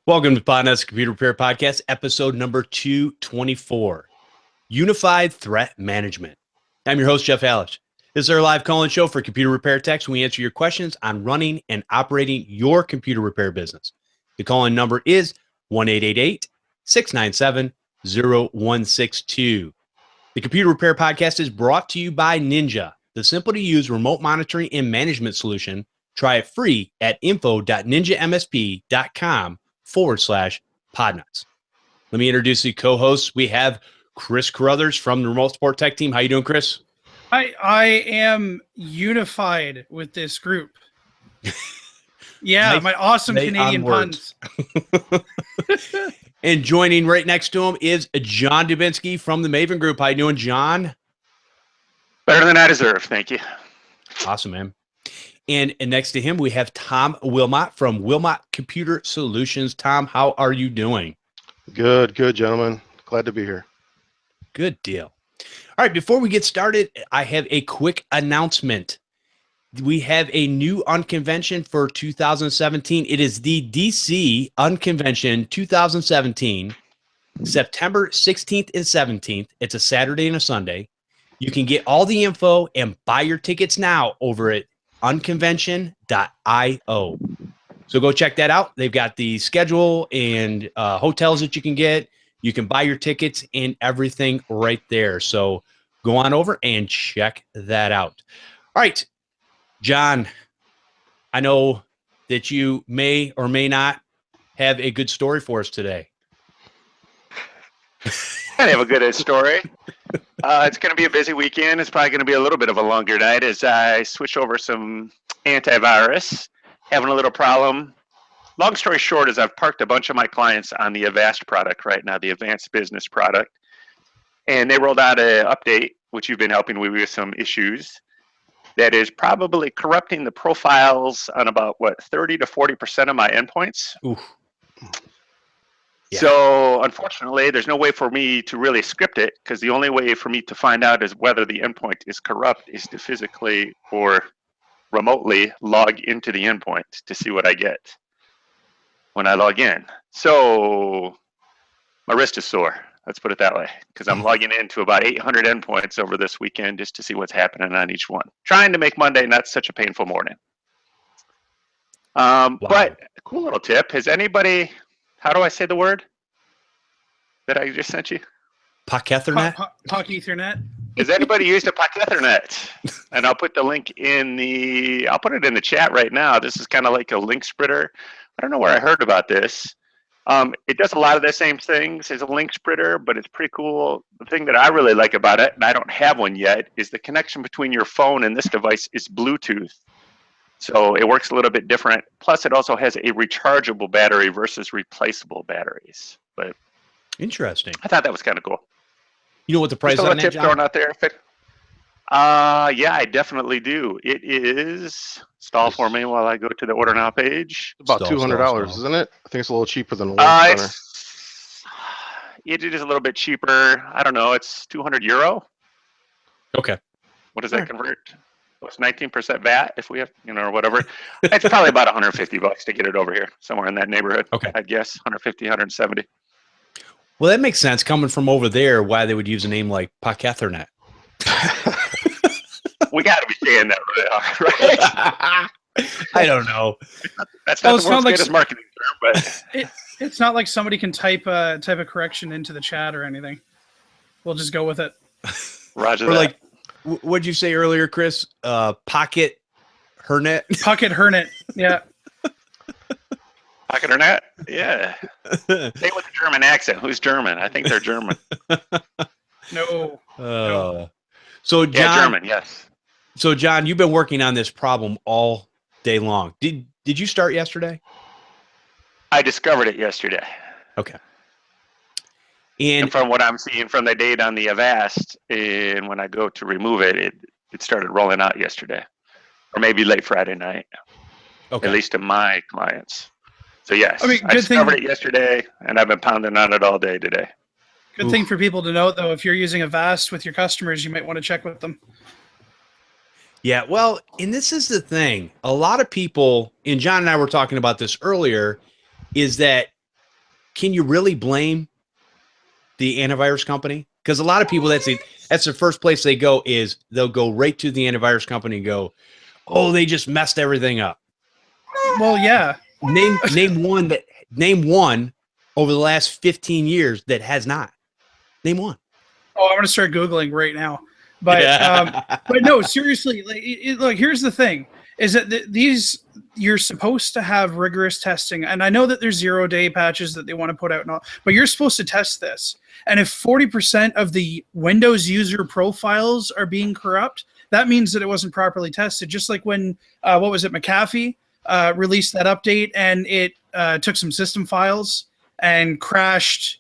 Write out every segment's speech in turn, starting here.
Welcome to Podnutz Computer Repair Podcast, episode number 224, Unified Threat Management. I'm your host, Jeff Halash. This is our live call-in show for computer repair techs. We answer your questions on running and operating your computer repair business. The call-in number is 1-888-697-0162. The Computer Repair Podcast is brought to you by Ninja, the simple-to-use remote monitoring and management solution. Try it free at info.ninjamsp.com/Podnutz. Let me introduce the co-hosts. We have Chris Carruthers from the Remote Support Tech Team. How you doing, Chris? I am unified with this group. Yeah, nice. My awesome Canadian puns. And joining right next to him is John Dubinsky from the Maven Group. How you doing, John? Better than I deserve. Thank you. Awesome, man. And next to him, we have Tom Wilmot from Wilmot Computer Solutions. Tom, how are you doing? Good, gentlemen. Glad to be here. Good deal. All right, before we get started, I have a quick announcement. We have a new Unconvention for 2017. It is the DC Unconvention 2017, September 16th and 17th. It's a Saturday and a Sunday. You can get all the info and buy your tickets now over at unconvention.io. So go check that out. They've got the schedule and hotels that you can get. You can buy your tickets and everything right there. So go on over and check that out. All right, John, I know that you may or may not have a good story for us today. I have a good story. It's going to be a busy weekend. It's probably going to be a little bit of a longer night as I switch over some antivirus. Having a little problem. Long story short is I've parked a bunch of my clients on the Avast product right now, the Advanced Business product. And they rolled out an update, which you've been helping me with some issues, that is probably corrupting the profiles on about, 30 to 40% of my endpoints. Ooh. Yeah. So unfortunately, there's no way for me to really script it because the only way for me to find out is whether the endpoint is corrupt is to physically or remotely log into the endpoint to see what I get when I log in. So my wrist is sore. Let's put it that way, because I'm logging into about 800 endpoints over this weekend just to see what's happening on each one. Trying to make Monday not such a painful morning. Wow. But a cool little tip. Has anybody... How do I say the word that I just sent you? POC Ethernet? POC Ethernet. Has anybody used a POC Ethernet? And I'll put the link I'll put it in the chat right now. This is kind of like a link spreader. I don't know where I heard about this. It does a lot of the same things as a link spreader, but it's pretty cool. The thing that I really like about it, and I don't have one yet, is the connection between your phone and this device is Bluetooth. So it works a little bit different. Plus, it also has a rechargeable battery versus replaceable batteries. But interesting. I thought that was kind of cool. You know what the price on that, tip John? thrown out there. Yeah, I definitely do. It is. Stall for me while I go to the order now page. About $200, isn't it? I think it's a little cheaper than a it is a little bit cheaper. I don't know. It's €200. Okay. What does that convert? It's 19% VAT if we have, or whatever. It's probably about $150 to get it over here, somewhere in that neighborhood. Okay. I'd guess 150, 170. Well, that makes sense coming from over there, why they would use a name like POC Ethernet. We got to be saying that really hard, right? I don't know. That's not the world's greatest marketing term, but it's not like somebody can type a correction into the chat or anything. We'll just go with it. Roger or that. Like, what'd you say earlier, Chris? Pocket Hernet? Pocket Hernet, yeah. Pocket Hernet? Yeah. Say with a German accent. Who's German? I think they're German. No. So, John, yeah, German, yes. So, John, you've been working on this problem all day long. Did you start yesterday? I discovered it yesterday. Okay. And from what I'm seeing from the date on the Avast, and when I go to remove it, it started rolling out yesterday, or maybe late Friday night. Okay. At least to my clients. So yes, I discovered it yesterday, and I've been pounding on it all day today. Good thing for people to note, though, if you're using Avast with your customers, you might want to check with them. Yeah, well, and this is the thing. A lot of people, and John and I were talking about this earlier, is that can you really blame the antivirus company? Because a lot of people, that's the first place they go, is they'll go right to the antivirus company and go, oh, they just messed everything up. Well, yeah. Name one over the last 15 years that has not. Name one. Oh, I'm gonna start Googling right now. But but no, seriously, like here's the thing: is that these you're supposed to have rigorous testing, and I know that there's 0-day patches that they want to put out, and all, but you're supposed to test this. And if 40% of the Windows user profiles are being corrupt, that means that it wasn't properly tested. Just like when what was it, McAfee released that update, and it took some system files and crashed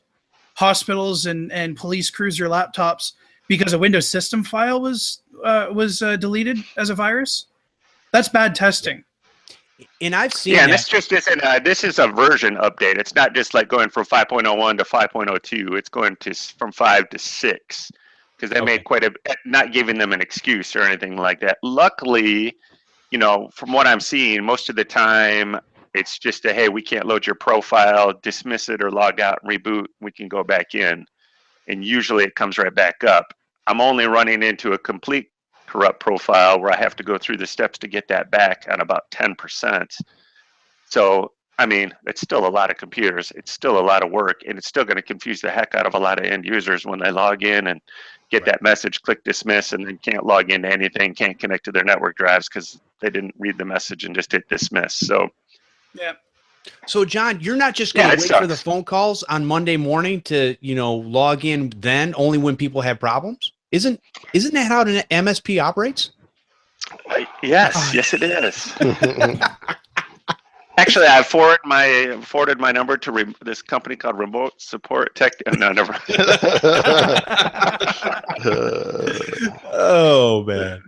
hospitals and police cruiser laptops because a Windows system file was deleted as a virus. That's bad testing. And I've seen and this just isn't this is a version update. It's not just like going from 5.01 to 5.02. It's going to from 5 to 6 because they made quite not giving them an excuse or anything like that. Luckily, you know, from what I'm seeing, most of the time it's just hey, we can't load your profile, dismiss it or log out and reboot. We can go back in. And usually it comes right back up. I'm only running into a complete corrupt profile where I have to go through the steps to get that back at about 10%. So, I mean, it's still a lot of computers. It's still a lot of work, and it's still going to confuse the heck out of a lot of end users when they log in and get that message, click dismiss, and then can't log into anything, can't connect to their network drives because they didn't read the message and just hit dismiss. So, yeah. So, John, you're not just going to wait for the phone calls on Monday morning to, you know, log in then only when people have problems? Isn't that how an MSP operates? Yes, it is. Actually, I forwarded my number to this company called Remote Support Tech. No, never. Oh man.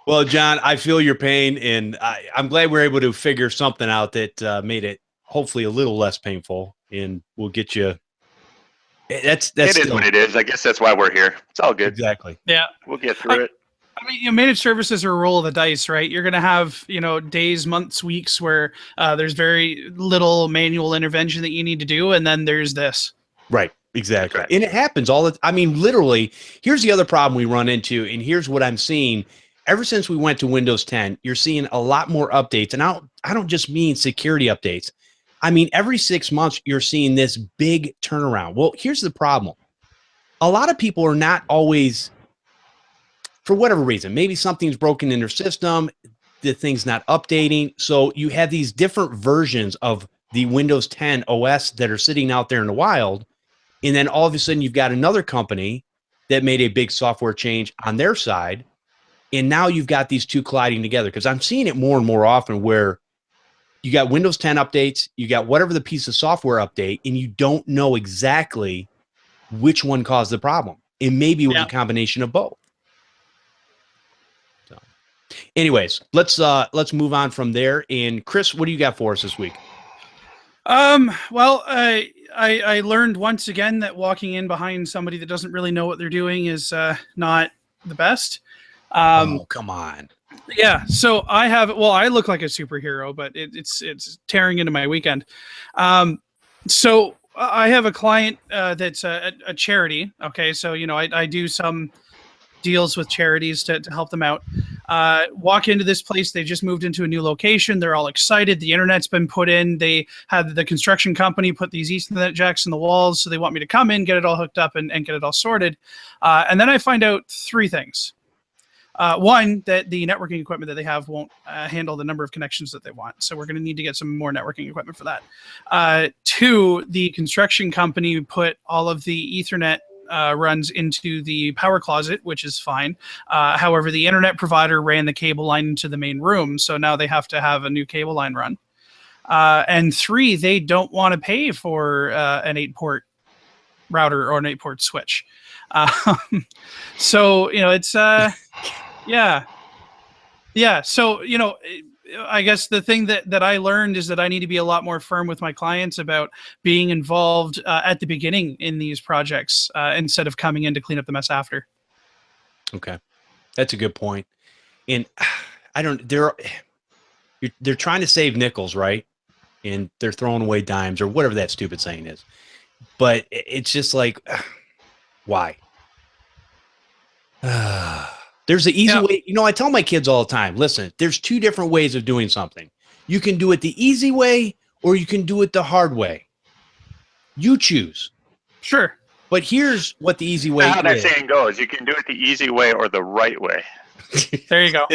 Well, John, I feel your pain, and I'm glad we're able to figure something out that made it hopefully a little less painful, and we'll get you. It is what it is. I guess that's why we're here. It's all good. Exactly. Yeah, we'll get through it. I mean, you know, managed services are a roll of the dice, right? You're going to have, you know, days, months, weeks where there's very little manual intervention that you need to do, and then there's this. Right. Exactly. And it happens all the. I mean, literally. Here's the other problem we run into, and here's what I'm seeing. Ever since we went to Windows 10, you're seeing a lot more updates, and I don't just mean security updates. I mean, every 6 months, you're seeing this big turnaround. Well, here's the problem. A lot of people are not always, for whatever reason, maybe something's broken in their system, the thing's not updating. So you have these different versions of the Windows 10 OS that are sitting out there in the wild. And then all of a sudden, you've got another company that made a big software change on their side. And now you've got these two colliding together, because I'm seeing it more and more often where you got Windows 10 updates, you got whatever the piece of software update, and you don't know exactly which one caused the problem. It may be a combination of both. So, anyways, let's move on from there. And Chris, what do you got for us this week? Well, I learned once again that walking in behind somebody that doesn't really know what they're doing is not the best. Oh, come on. Yeah, so I look like a superhero, but it's tearing into my weekend. So I have a client that's a charity. Okay, so you know I do some deals with charities to help them out. Walk into this place, they just moved into a new location. They're all excited. The internet's been put in. They had the construction company put these Ethernet jacks in the walls, so they want me to come in, get it all hooked up, and get it all sorted. And then I find out three things. One, that the networking equipment that they have won't handle the number of connections that they want. So we're going to need to get some more networking equipment for that. Two, the construction company put all of the Ethernet runs into the power closet, which is fine. However, the internet provider ran the cable line into the main room. So now they have to have a new cable line run. And three, they don't want to pay for an 8-port router or an 8-port switch. So, you know, it's... Yeah. So, you know, I guess the thing that I learned is that I need to be a lot more firm with my clients about being involved at the beginning in these projects instead of coming in to clean up the mess after. Okay. That's a good point. And they're trying to save nickels, right? and they're throwing away dimes or whatever that stupid saying is. But it's just like, why? There's an easy way. You know, I tell my kids all the time, listen, there's two different ways of doing something. You can do it the easy way or you can do it the hard way. You choose. Sure. But here's what the easy way is. How that saying goes, you can do it the easy way or the right way. There you go.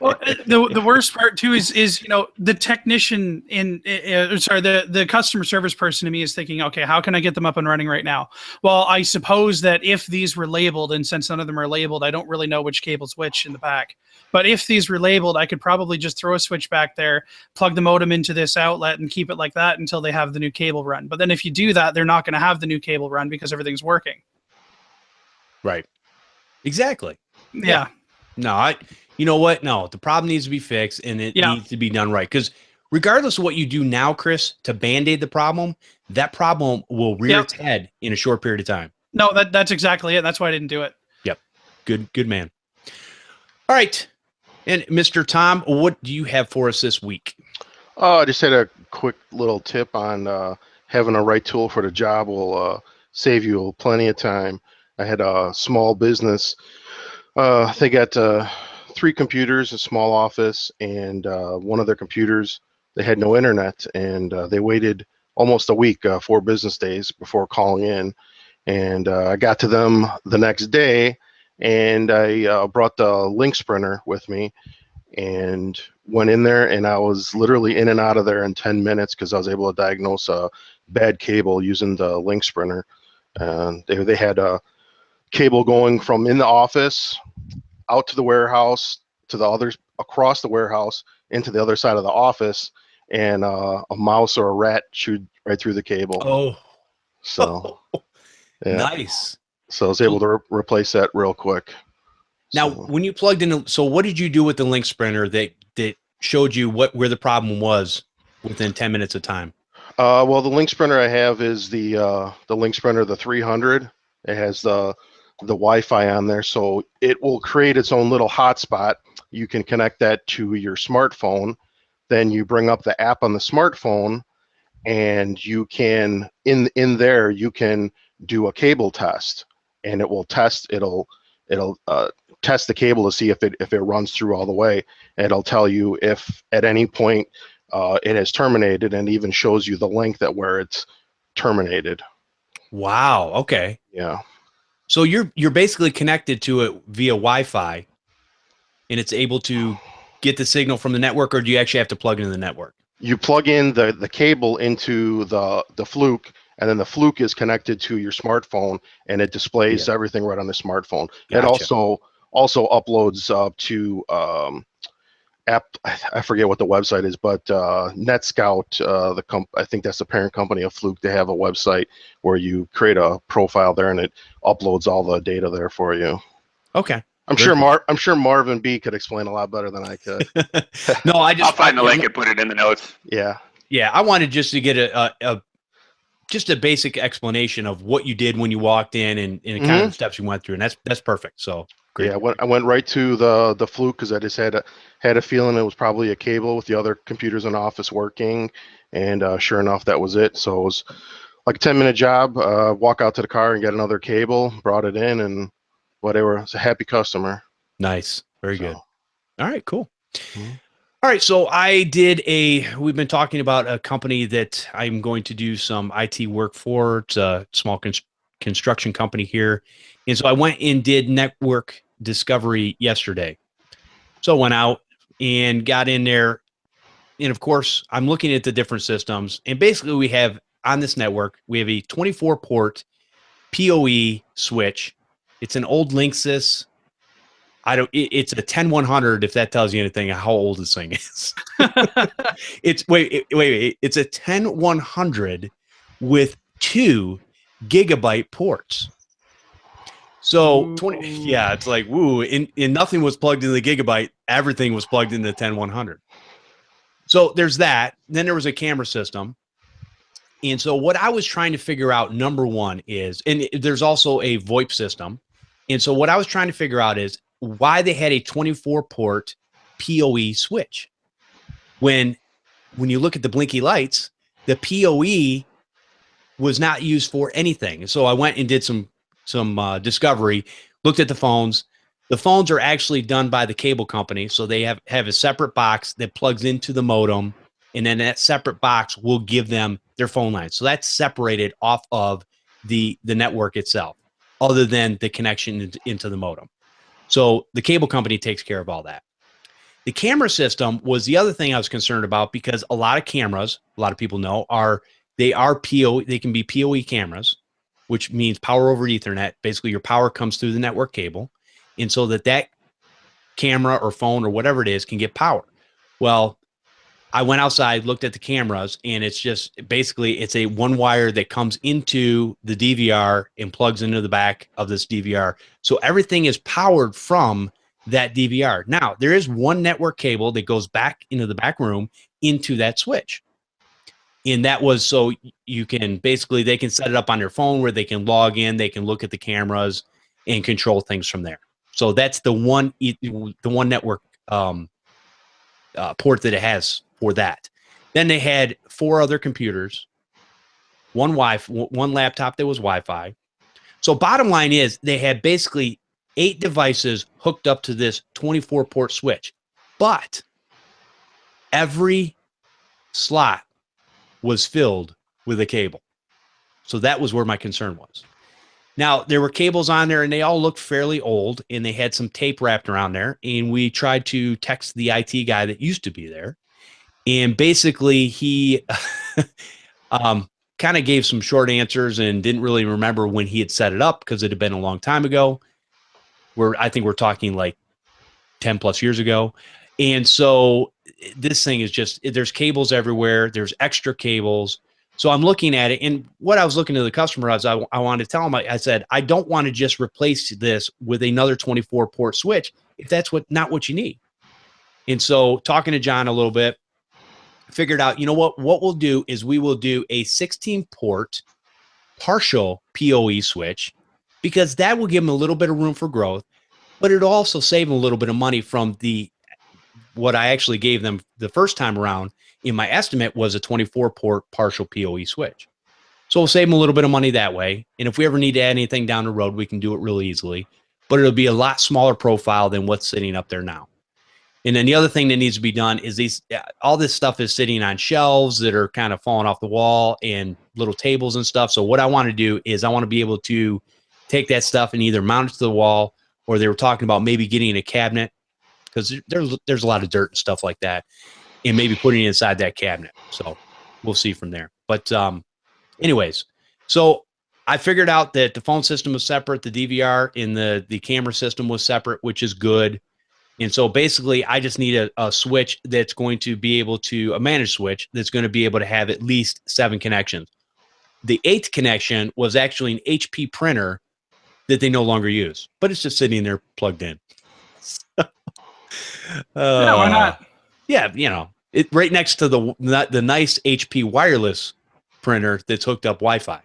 Well, the worst part too is you know, the technician the customer service person to me is thinking, okay, how can I get them up and running right now? Well, I suppose that if these were labeled, and since none of them are labeled, I don't really know which cable's which in the back. But if these were labeled, I could probably just throw a switch back there, plug the modem into this outlet, and keep it like that until they have the new cable run. But then if you do that, they're not going to have the new cable run because everything's working. Right. Exactly. Yeah. No, you know what? No, the problem needs to be fixed and it needs to be done right. Because regardless of what you do now, Chris, to band-aid the problem, that problem will rear its head in a short period of time. No, that's exactly it. That's why I didn't do it. Yep. Good man. All right. And Mr. Tom, what do you have for us this week? I just had a quick little tip on having a right tool for the job will save you plenty of time. I had a small business. They got 3 computers, a small office, and one of their computers, they had no internet, and they waited almost a week, 4 business days before calling in. And I got to them the next day, and I brought the link sprinter with me and went in there, and I was literally in and out of there in 10 minutes because I was able to diagnose a bad cable using the link sprinter. They had a cable going from in the office out to the warehouse to the others across the warehouse into the other side of the office, and a mouse or a rat chewed right through the cable. Oh, so yeah. Nice. So I was able to replace that real quick. Now, when you plugged in, so what did you do with the link sprinter that showed you where the problem was within 10 minutes of time? Well, the link sprinter I have is the link sprinter, the 300. It has the Wi-Fi on there, so it will create its own little hotspot. You can connect that to your smartphone. Then you bring up the app on the smartphone, and you can in there you can do a cable test, and it will test. It'll test the cable to see if it runs through all the way. And it'll tell you if at any point it has terminated, and even shows you the length at where it's terminated. Wow. Okay. Yeah. So you're basically connected to it via Wi-Fi, and it's able to get the signal from the network, or do you actually have to plug into the network? You plug in the cable into the fluke, and then the fluke is connected to your smartphone, and it displays everything right on the smartphone. Gotcha. It also uploads to app. I forget what the website is, but NetScout, I think that's the parent company of Fluke. They have a website where you create a profile there, and it uploads all the data there for you. Okay. I'm sure Marvin B could explain a lot better than I could. No, I'll find the link and put it in the notes. Yeah. Yeah, I wanted just to get just a basic explanation of what you did when you walked in and kind of the steps you went through, and that's perfect. So great. Yeah, I went right to the Fluke because I just had a feeling it was probably a cable with the other computers in the office working, and sure enough, that was it. So it was like a 10-minute job. Walk out to the car and get another cable, brought it in, and whatever. It's a happy customer. Nice, very good. All right, cool. All right, so we've been talking about a company that I'm going to do some IT work for. It's a small construction company here. And so I went and did network discovery yesterday. So I went out and got in there. And of course, I'm looking at the different systems. And basically we have on this network, we have a 24 port PoE switch. It's an old Linksys. It's a 10100, if that tells you anything how old this thing is. It's wait. It's a 10100 with 2 gigabyte ports. So it's like woo, and nothing was plugged into the gigabyte. Everything was plugged into the 10100. So there's that. Then there was a camera system. And so what I was trying to figure out, number one is, and there's also a VoIP system. And so what I was trying to figure out is why they had a 24 port PoE switch when when you look at the blinky lights, the PoE was not used for anything. So I went and did some discovery, looked at the phones. The phones are actually done by the cable company. So they have a separate box that plugs into the modem, and then that separate box will give them their phone line. So that's separated off of the network itself, other than the connection into the modem. So the cable company takes care of all that. The camera system was the other thing I was concerned about, because a lot of cameras, a lot of people know, they can be PoE cameras, which means power over Ethernet. Basically, your power comes through the network cable, and so that camera or phone or whatever it is can get power. Well, I went outside, looked at the cameras, and it's just basically it's a one wire that comes into the DVR and plugs into the back of this DVR. So everything is powered from that DVR. Now, there is one network cable that goes back into the back room into that switch. And that was so you can basically, they can set it up on their phone where they can log in, they can look at the cameras and control things from there. So that's the one network port that it has for that. Then they had 4 other computers, one laptop that was Wi-Fi. So bottom line is they had basically 8 devices hooked up to this 24-port switch, but every slot was filled with a cable. So that was where my concern was. Now, there were cables on there, and they all looked fairly old, and they had some tape wrapped around there, and we tried to text the IT guy that used to be there, and basically he kind of gave some short answers and didn't really remember when he had set it up, because it had been a long time ago. I think we're talking like 10 plus years ago. And so this thing is just, there's cables everywhere. There's extra cables. So I'm looking at it, and what I was looking to the customer as I wanted to tell him, I said, I don't want to just replace this with another 24-port switch if that's not what you need. And so talking to John a little bit, figured out, you know what we'll do is we will do a 16-port partial PoE switch, because that will give them a little bit of room for growth, but it'll also save them a little bit of money from what I actually gave them the first time around in my estimate was a 24-port partial PoE switch. So we'll save them a little bit of money that way. And if we ever need to add anything down the road, we can do it really easily, but it'll be a lot smaller profile than what's sitting up there now. And then the other thing that needs to be done is all this stuff is sitting on shelves that are kind of falling off the wall and little tables and stuff. So what I want to do is I want to be able to take that stuff and either mount it to the wall, or they were talking about maybe getting a cabinet, because there's a lot of dirt and stuff like that, and maybe putting it inside that cabinet. So we'll see from there. But anyways, so I figured out that the phone system was separate, the DVR and the camera system was separate, which is good. And so basically I just need a switch that's going to be able to, a managed switch that's going to be able to have at least 7 connections. The 8th connection was actually an HP printer that they no longer use, but it's just sitting there plugged in. Yeah, why not? Yeah, it right next to the nice HP wireless printer that's hooked up Wi-Fi.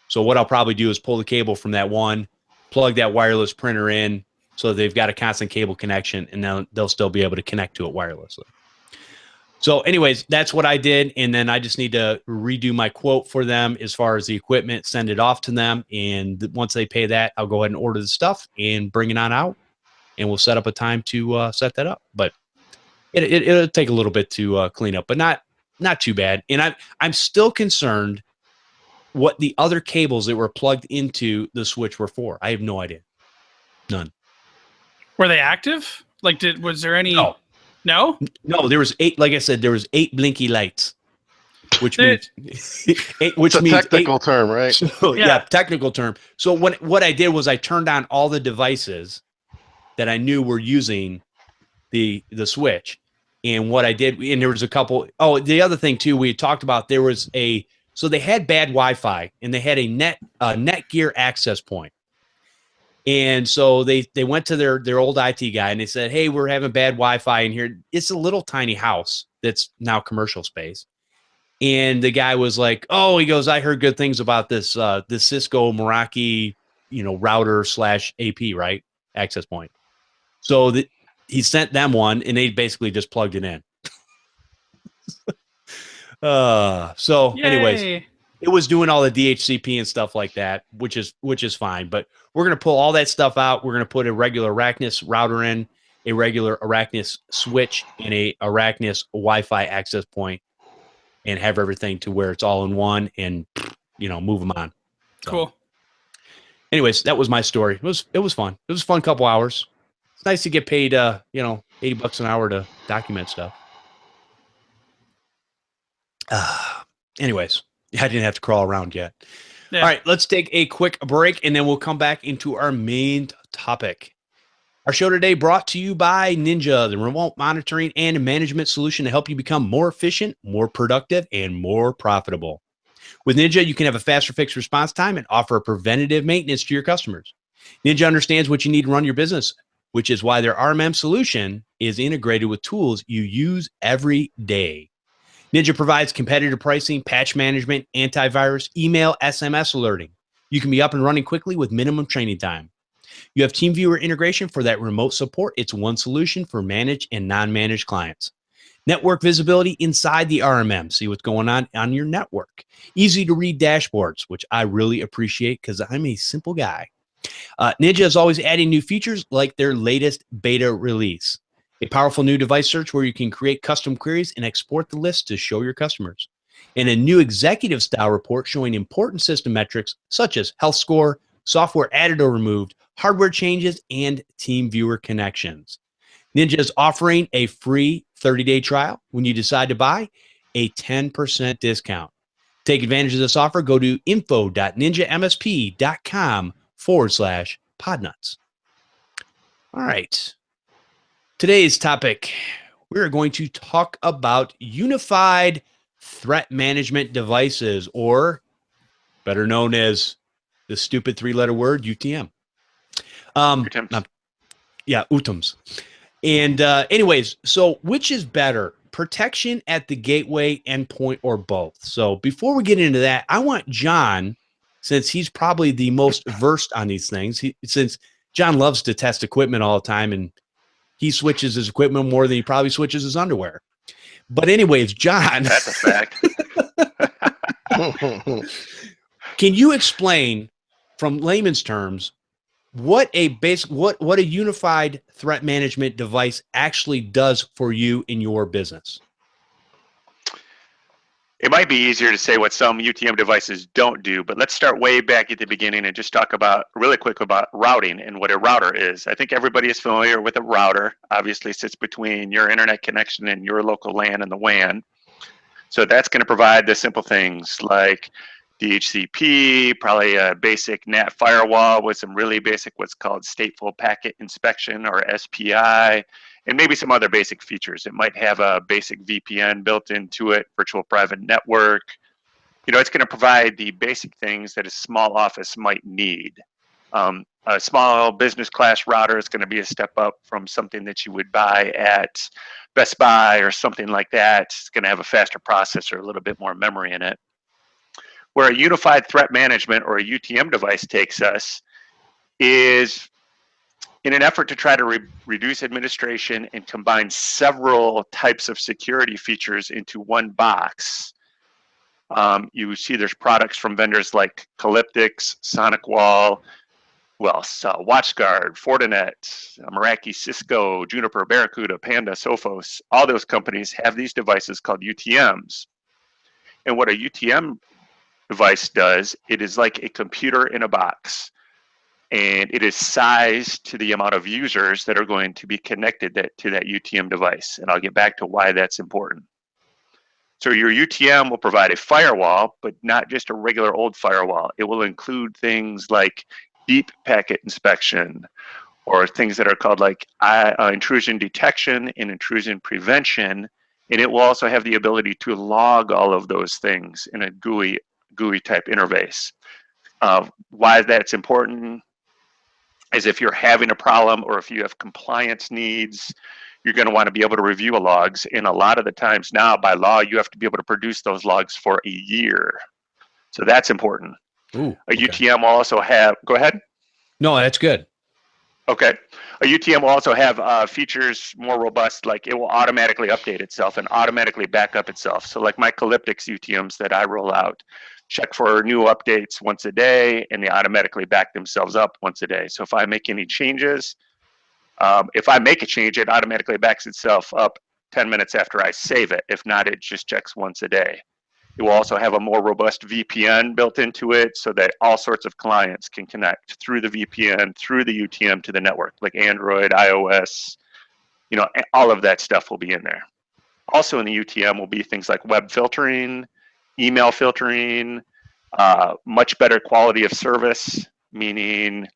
So what I'll probably do is pull the cable from that one, plug that wireless printer in, so they've got a constant cable connection, and then they'll still be able to connect to it wirelessly. So anyways, that's what I did. And then I just need to redo my quote for them as far as the equipment, send it off to them. And once they pay that, I'll go ahead and order the stuff and bring it on out, and we'll set up a time to set that up. But it'll take a little bit to clean up, but not too bad. And I'm still concerned what the other cables that were plugged into the switch were for. I have no idea. None. Were they active? Like, was there any? No, there was 8. Like I said, there was 8 blinky lights, which means it's a technical term, right? So, yeah, technical term. So what I did was I turned on all the devices that I knew were using the switch, and what I did, and there was a couple. Oh, the other thing too, we had talked about, there was so they had bad Wi-Fi, and they had a Netgear access point. And so they went to their old IT guy, and they said, hey, we're having bad Wi-Fi in here. It's a little tiny house that's now commercial space. And the guy was like, oh, he goes, I heard good things about this Cisco Meraki, router / AP, right? Access point. So he sent them one, and they basically just plugged it in. So anyways, Yay. it was doing all the DHCP and stuff like that, which is fine. But we're going to pull all that stuff out. We're going to put a regular Arachnus router in, a regular Arachnus switch, and a Arachnus Wi-Fi access point, and have everything to where it's all in one, and move them on. So, Cool. anyways, that was my story. It was fun. It was a fun couple hours. It's nice to get paid, $80 an hour to document stuff. Anyways, I didn't have to crawl around yet. Yeah. All right, let's take a quick break, and then we'll come back into our main topic. Our show today brought to you by Ninja, the remote monitoring and management solution to help you become more efficient, more productive, and more profitable. With Ninja, you can have a faster fixed response time and offer preventative maintenance to your customers. Ninja understands what you need to run your business, which is why their RMM solution is integrated with tools you use every day. Ninja provides competitive pricing, patch management, antivirus, email, SMS alerting. You can be up and running quickly with minimum training time. You have TeamViewer integration for that remote support. It's one solution for managed and non-managed clients. Network visibility inside the RMM. See what's going on your network. Easy to read dashboards, which I really appreciate because I'm a simple guy. Ninja is always adding new features like their latest beta release. A powerful new device search where you can create custom queries and export the list to show your customers. And a new executive style report showing important system metrics such as health score, software added or removed, hardware changes, and TeamViewer connections. Ninja is offering a free 30-day trial. When you decide to buy, a 10% discount. Take advantage of this offer. Go to info.ninjamsp.com/podnuts. All right. Today's topic, we're going to talk about unified threat management devices, or better known as the stupid three-letter word, UTM. UTMs. And anyways, so which is better, protection at the gateway, endpoint, or both? So before we get into that, I want John, since he's probably the most versed on these things, since John loves to test equipment all the time, and he switches his equipment more than he probably switches his underwear. But anyways, John. That's a fact. Can you explain from layman's terms what a unified threat management device actually does for you in your business? It might be easier to say what some UTM devices don't do, but let's start way back at the beginning and just talk really quick about routing and what a router is. I think everybody is familiar with a router. Obviously sits between your internet connection and your local LAN and the WAN. So that's going to provide the simple things like DHCP, probably a basic NAT firewall with some really basic what's called stateful packet inspection, or SPI, and maybe some other basic features. It might have a basic VPN built into it, virtual private network. It's going to provide the basic things that a small office might need. A small business class router is going to be a step up from something that you would buy at Best Buy or something like that. It's going to have a faster processor, a little bit more memory in it. Where a unified threat management, or a UTM device, takes us is in an effort to try to reduce administration and combine several types of security features into one box. You see there's products from vendors like Calyptix, SonicWall, WatchGuard, Fortinet, Meraki, Cisco, Juniper, Barracuda, Panda, Sophos. All those companies have these devices called UTMs. And what a UTM device does, it is like a computer in a box, and it is sized to the amount of users that are going to be connected to that UTM device. And I'll get back to why that's important. So your UTM will provide a firewall, but not just a regular old firewall. It will include things like deep packet inspection, or things that are called like intrusion detection and intrusion prevention. And it will also have the ability to log all of those things in a GUI type interface. Why that's important is if you're having a problem, or if you have compliance needs, you're going to want to be able to review logs. And a lot of the times now, by law, you have to be able to produce those logs for a year. So that's important. Ooh, a UTM will also have, go ahead. No, that's good. Okay. A UTM will also have features more robust, like it will automatically update itself and automatically back up itself. So like my Calyptics UTMs that I roll out, check for new updates once a day, and they automatically back themselves up once a day. So if I make any changes, if I make a change, it automatically backs itself up 10 minutes after I save it. If not, it just checks once a day. It will also have a more robust VPN built into it so that all sorts of clients can connect through the VPN, through the UTM to the network, like Android, iOS, all of that stuff will be in there. Also in the UTM will be things like web filtering, email filtering, much better quality of service, meaning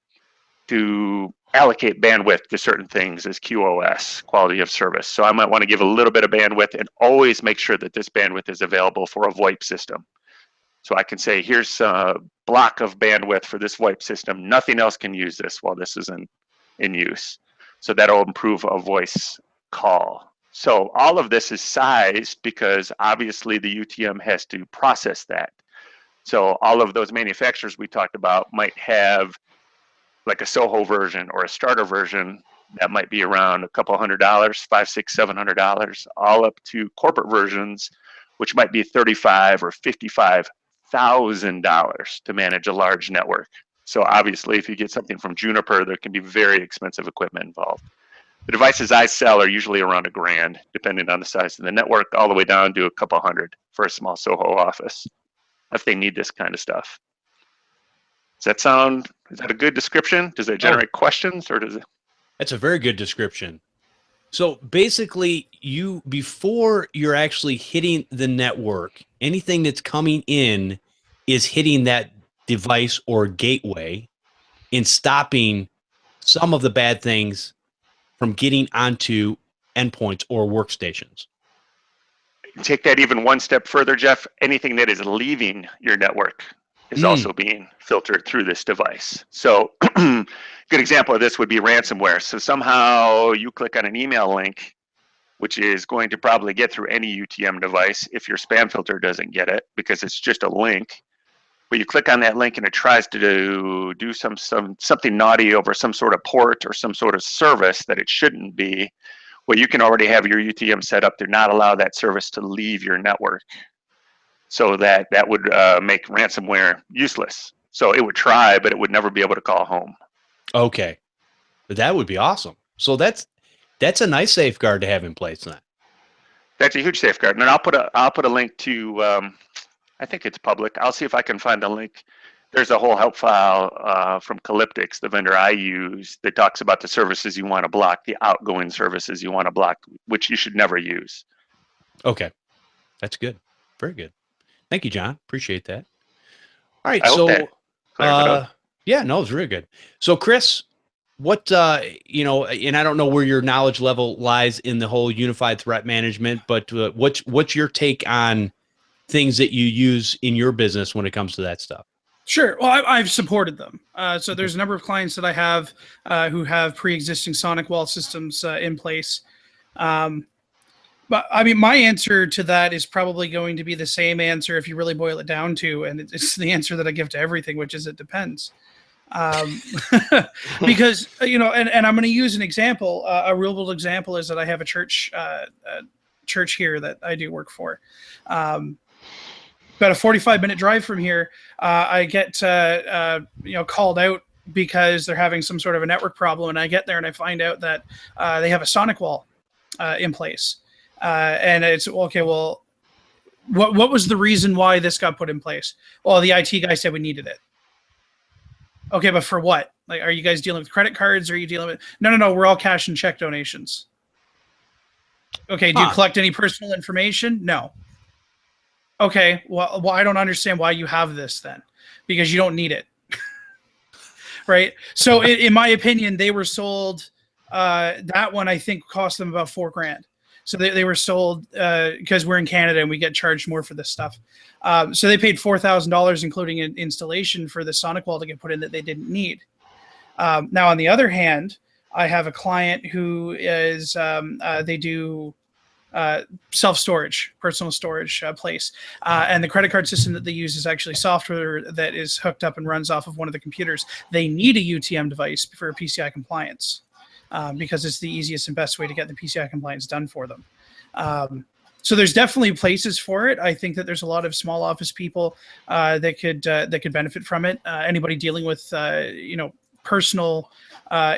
to allocate bandwidth to certain things as QoS, quality of service. So I might want to give a little bit of bandwidth and always make sure that this bandwidth is available for a VoIP system. So I can say, here's a block of bandwidth for this VoIP system. Nothing else can use this while this is in use. So that'll improve a voice call. So all of this is sized because obviously the UTM has to process that. So all of those manufacturers we talked about might have like a Soho version or a starter version that might be around a couple $100, $500, $600, $700, all up to corporate versions, which might be $35,000 or $55,000 to manage a large network. So obviously, if you get something from Juniper, there can be very expensive equipment involved. The devices I sell are usually around $1,000, depending on the size of the network, all the way down to a couple hundred for a small Soho office, if they need this kind of stuff. Is that a good description? Does it generate questions, or does it? That's a very good description. So basically, before you're actually hitting the network, anything that's coming in is hitting that device or gateway and stopping some of the bad things from getting onto endpoints or workstations. Take that even one step further, Jeff. Anything that is leaving your network is also being filtered through this device. So good example of this would be ransomware. So somehow you click on an email link, which is going to probably get through any UTM device if your spam filter doesn't get it, because it's just a link. But you click on that link and it tries to do something naughty over some sort of port or some sort of service that it shouldn't be. Well, you can already have your UTM set up to not allow that service to leave your network. So that would make ransomware useless. So it would try, but it would never be able to call home. Okay, but that would be awesome. So that's a nice safeguard to have in place then. That's a huge safeguard. And I'll put a link to. I think it's public. I'll see if I can find the link. There's a whole help file from Calyptics, the vendor I use, that talks about the services you want to block, the outgoing services you want to block, which you should never use. Okay, that's good. Very good. Thank you, John. Appreciate that. All right. Yeah, no, it's really good. So Chris, what, and I don't know where your knowledge level lies in the whole unified threat management, but what's your take on things that you use in your business when it comes to that stuff? Sure. Well, I've supported them. So there's a number of clients that I have who have pre-existing sonic wall systems in place. But I mean, my answer to that is probably going to be the same answer if you really boil it down to, and it's the answer that I give to everything, which is it depends. Because, and I'm going to use an example. A real world example is that I have a church here that I do work for. About a 45-minute drive from here, I get called out because they're having some sort of a network problem, and I get there and I find out that they have a sonic wall in place. And it's okay. Well, what was the reason why this got put in place? Well, the IT guy said we needed it. Okay, but for what? Like, are you guys dealing with credit cards? Or are you dealing with? No. We're all cash and check donations. Okay. Do you collect any personal information? No. Okay. Well, I don't understand why you have this then, because you don't need it. Right. So in my opinion, they were sold. That one I think cost them about $4,000. So they were sold because we're in Canada and we get charged more for this stuff. So they paid $4,000, including an installation, for the sonic wall to get put in that they didn't need. Now, on the other hand, I have a client who is they do self-storage, personal storage place. And the credit card system that they use is actually software that is hooked up and runs off of one of the computers. They need a UTM device for PCI compliance because it's the easiest and best way to get the PCI compliance done for them. So there's definitely places for it. I think that there's a lot of small office people that could benefit from it. Anybody dealing with personal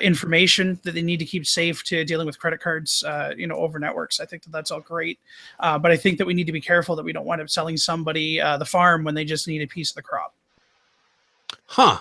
information that they need to keep safe to dealing with credit cards, over networks. I think that that's all great. But I think that we need to be careful that we don't wind up selling somebody the farm when they just need a piece of the crop. Huh.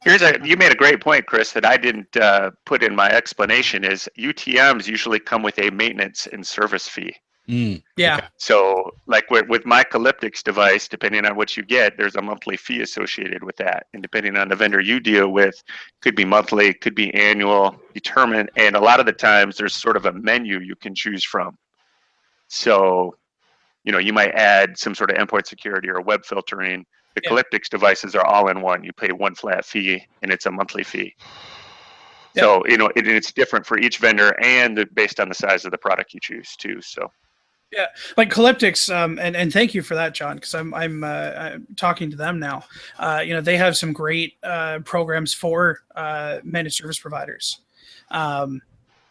You made a great point, Chris, that I didn't put in my explanation is UTMs usually come with a maintenance and service fee. Yeah. Okay. So like with my Calyptics device, depending on what you get, there's a monthly fee associated with that. And depending on the vendor you deal with, could be monthly, could be annual, determined. And a lot of the times there's sort of a menu you can choose from. So, you might add some sort of endpoint security or web filtering. The Calyptics devices are all in one. You pay one flat fee and it's a monthly fee. Yep. So, it's different for each vendor and based on the size of the product you choose too. So. Yeah, like Calyptics, and thank you for that, John, because I'm talking to them now. They have some great programs for managed service providers,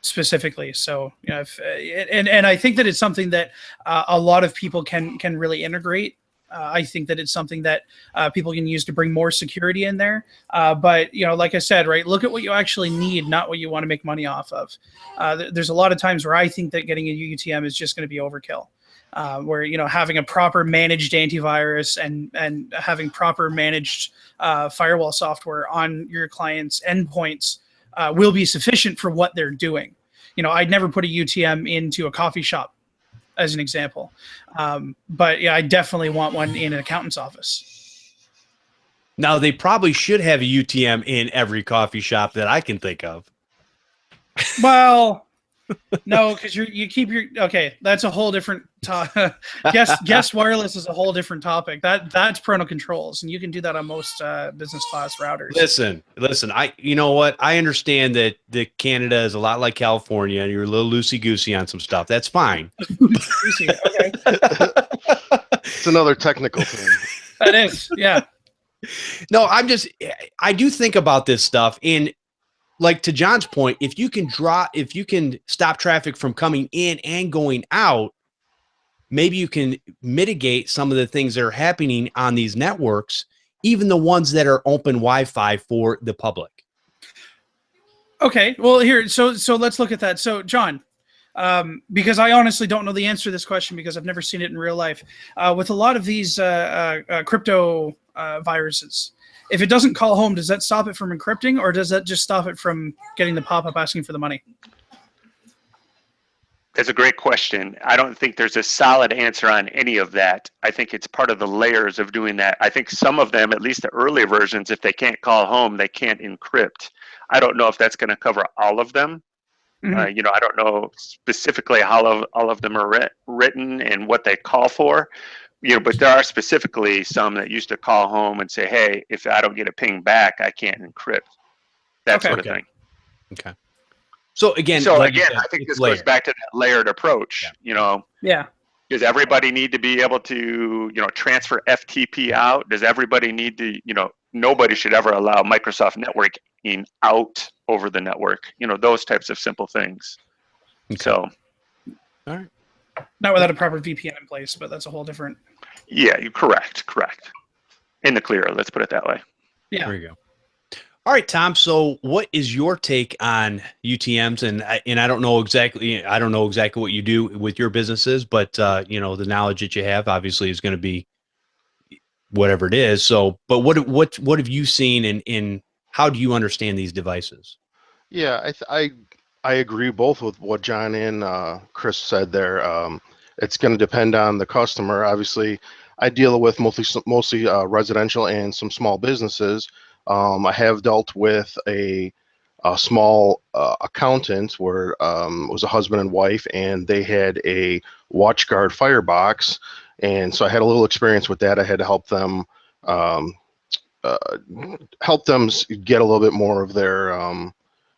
specifically. So, and I think that it's something that a lot of people can really integrate. I think that it's something that people can use to bring more security in there. But, like I said, right, look at what you actually need, not what you want to make money off of. There's a lot of times where I think that getting a UTM is just going to be overkill, where, having a proper managed antivirus and having proper managed firewall software on your client's endpoints will be sufficient for what they're doing. I'd never put a UTM into a coffee shop, as an example. But yeah, I definitely want one in an accountant's office. Now, they probably should have a UTM in every coffee shop that I can think of. Well, no, because you keep your, okay, that's a whole different topic. Guest wireless is a whole different topic. That's parental controls, and you can do that on most business class routers. Listen, you know what? I understand that Canada is a lot like California, and you're a little loosey-goosey on some stuff. That's fine. Okay. It's another technical thing. That is, yeah. No, I do think about this stuff, and like to John's point, if you can stop traffic from coming in and going out, maybe you can mitigate some of the things that are happening on these networks, even the ones that are open Wi-Fi for the public. Okay, well here, so let's look at that. So John, because I honestly don't know the answer to this question because I've never seen it in real life. With a lot of these crypto viruses, if it doesn't call home, does that stop it from encrypting, or does that just stop it from getting the pop-up asking for the money? That's a great question. I don't think there's a solid answer on any of that. I think it's part of the layers of doing that. I think some of them, at least the earlier versions, if they can't call home, they can't encrypt. I don't know if that's going to cover all of them. Mm-hmm. I don't know specifically how all of them are written and what they call for. But there are specifically some that used to call home and say, hey, if I don't get a ping back, I can't encrypt. That sort of thing. Okay. So again, I think this goes back to that layered approach, Yeah. Does everybody need to be able to, transfer FTP out? Does everybody need to, nobody should ever allow Microsoft networking out over the network, those types of simple things. Okay. So. All right. Not without a proper VPN in place, but that's a whole different. Yeah, you're correct. In the clear, let's put it that way. Yeah. There you go. All right, Tom. So what is your take on UTMs? And I don't know exactly what you do with your businesses, but the knowledge that you have obviously is going to be whatever it is. So, but what have you seen in how do you understand these devices? Yeah, I agree both with what John and Chris said there. It's going to depend on the customer. Obviously, I deal with mostly residential and some small businesses. I have dealt with a small accountant where it was a husband and wife, and they had a WatchGuard firebox, and so I had a little experience with that. I had to help them get a little bit more of their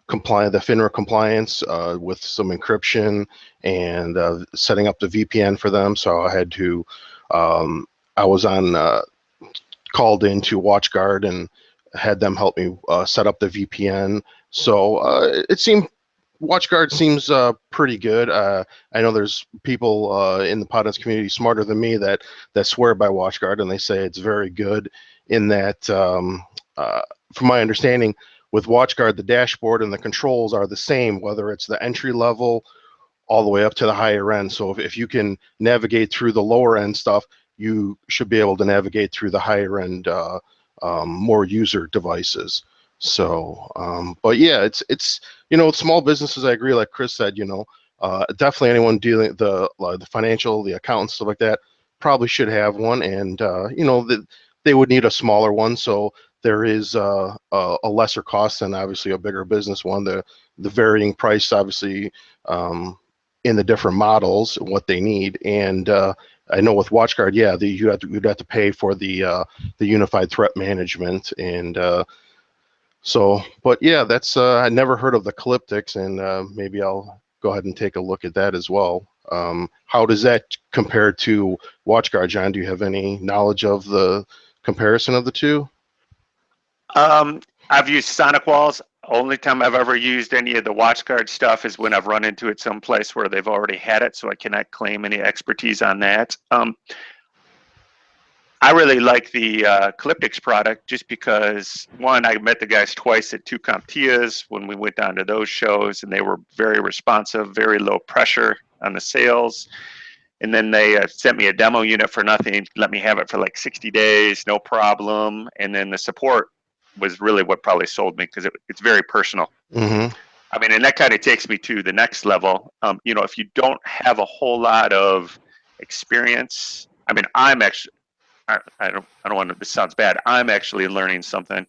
the FINRA compliance with some encryption and setting up the VPN for them. So I had to, I was called into WatchGuard and had them help me set up the VPN. So WatchGuard seems pretty good. I know there's people in the Podnutz community smarter than me that swear by WatchGuard, and they say it's very good in that, from my understanding, with WatchGuard, the dashboard and the controls are the same, whether it's the entry level all the way up to the higher end. So if you can navigate through the lower end stuff, you should be able to navigate through the higher end, more user devices. So, but yeah, it's small businesses. I agree, like Chris said, definitely anyone dealing the financial, the accountants, stuff like that, probably should have one, and they would need a smaller one. So there is a lesser cost than obviously a bigger business one. The varying price, obviously, in the different models, what they need, and I know with WatchGuard, yeah, you'd have to pay for the unified threat management, and so, but yeah, that's I never heard of the Calyptics, and maybe I'll go ahead and take a look at that as well. How does that compare to WatchGuard, John? Do you have any knowledge of the comparison of the two? I've used Sonic Walls. Only time I've ever used any of the WatchGuard stuff is when I've run into it someplace where they've already had it, so I cannot claim any expertise on that. I really like the Calyptics product just because, one, I met the guys twice at two CompTIAs when we went down to those shows, and they were very responsive, very low pressure on the sales. And then they sent me a demo unit for nothing, let me have it for like 60 days, no problem. And then the support was really what probably sold me, because it's very personal. Mm-hmm. I mean, and that kind of takes me to the next level. If you don't have a whole lot of experience, I mean, I'm actually, I don't want to, this sounds bad, I'm actually learning something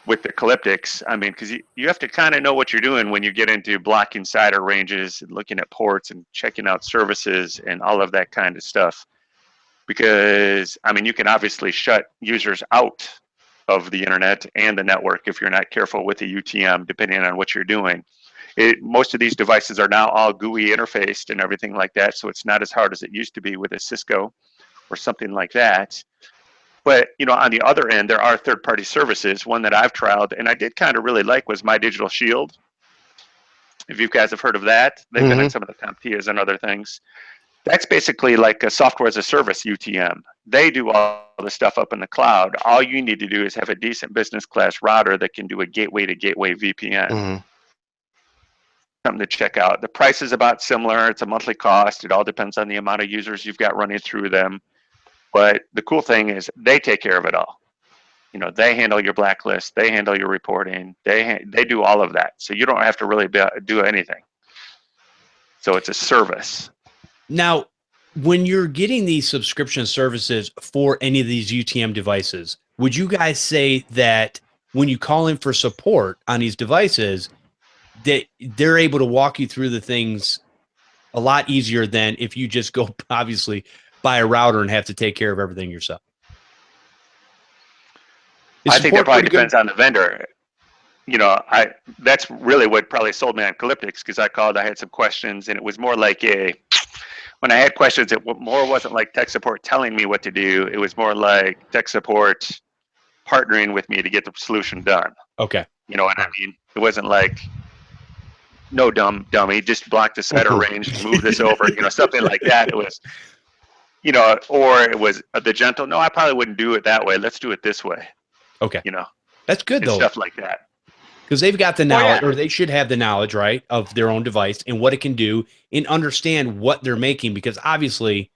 with the Calyptics. I mean, because you have to kind of know what you're doing when you get into blocking cider ranges and looking at ports and checking out services and all of that kind of stuff. Because, I mean, you can obviously shut users out of the internet and the network if you're not careful with the UTM, depending on what you're doing. Most of these devices are now all GUI interfaced and everything like that, so it's not as hard as it used to be with a Cisco or something like that. But, on the other end, there are third-party services. One that I've trialed and I did kind of really like was My Digital Shield. If you guys have heard of that, they've been in some of the CompTIAs and other things. That's basically like a software as a service UTM. They do all the stuff up in the cloud. All you need to do is have a decent business class router that can do a gateway to gateway VPN. Mm-hmm. Something to check out. The price is about similar. It's a monthly cost. It all depends on the amount of users you've got running through them. But the cool thing is they take care of it all. They handle your blacklist. They handle your reporting. They do all of that. So you don't have to really do anything. So it's a service. Now, when you're getting these subscription services for any of these UTM devices, would you guys say that when you call in for support on these devices, that they're able to walk you through the things a lot easier than if you just go, obviously, buy a router and have to take care of everything yourself? I think that probably depends on the vendor. That's really what probably sold me on Calyptics, because I called, I had some questions, and it was more like when I had questions, it more wasn't like tech support telling me what to do. It was more like tech support partnering with me to get the solution done. Okay. You know what I mean? It wasn't like, no, dummy, just block the cider range, move this over, something like that. It was, or it was the gentle, no, I probably wouldn't do it that way. Let's do it this way. Okay. That's good though. Stuff like that. Because they've got the knowledge, or they should have the knowledge, right, of their own device and what it can do, and understand what they're making. Because obviously,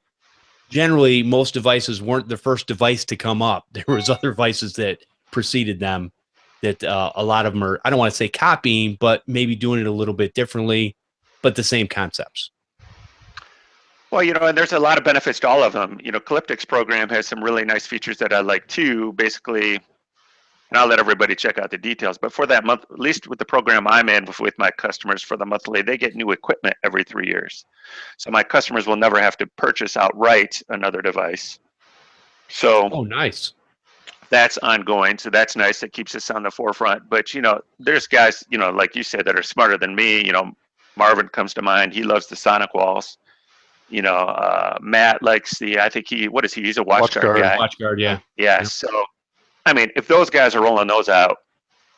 generally, most devices weren't the first device to come up. There was other devices that preceded them that a lot of them are, I don't want to say copying, but maybe doing it a little bit differently, but the same concepts. Well, and there's a lot of benefits to all of them. Calyptics program has some really nice features that I like too. Basically, and I'll let everybody check out the details, but for that month, at least with the program I'm in with my customers for the monthly, they get new equipment every 3 years. So my customers will never have to purchase outright another device. So nice. that's ongoing. So that's nice. That keeps us on the forefront. But, there's guys, like you said, that are smarter than me. Marvin comes to mind. He loves the sonic walls. Matt likes what is he? He's a WatchGuard guy. WatchGuard, yeah. Yeah. So, I mean, if those guys are rolling those out,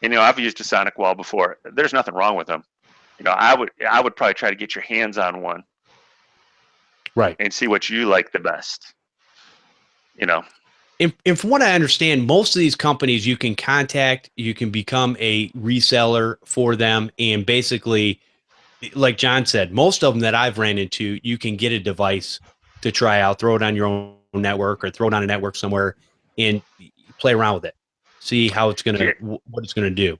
and, I've used a sonic wall before, there's nothing wrong with them. I would probably try to get your hands on one. Right. And see what you like the best. And from what I understand, most of these companies you can contact, you can become a reseller for them. And basically, like John said, most of them that I've ran into, you can get a device to try out, throw it on your own network or throw it on a network somewhere and play around with it. See how it's going to, what it's going to do.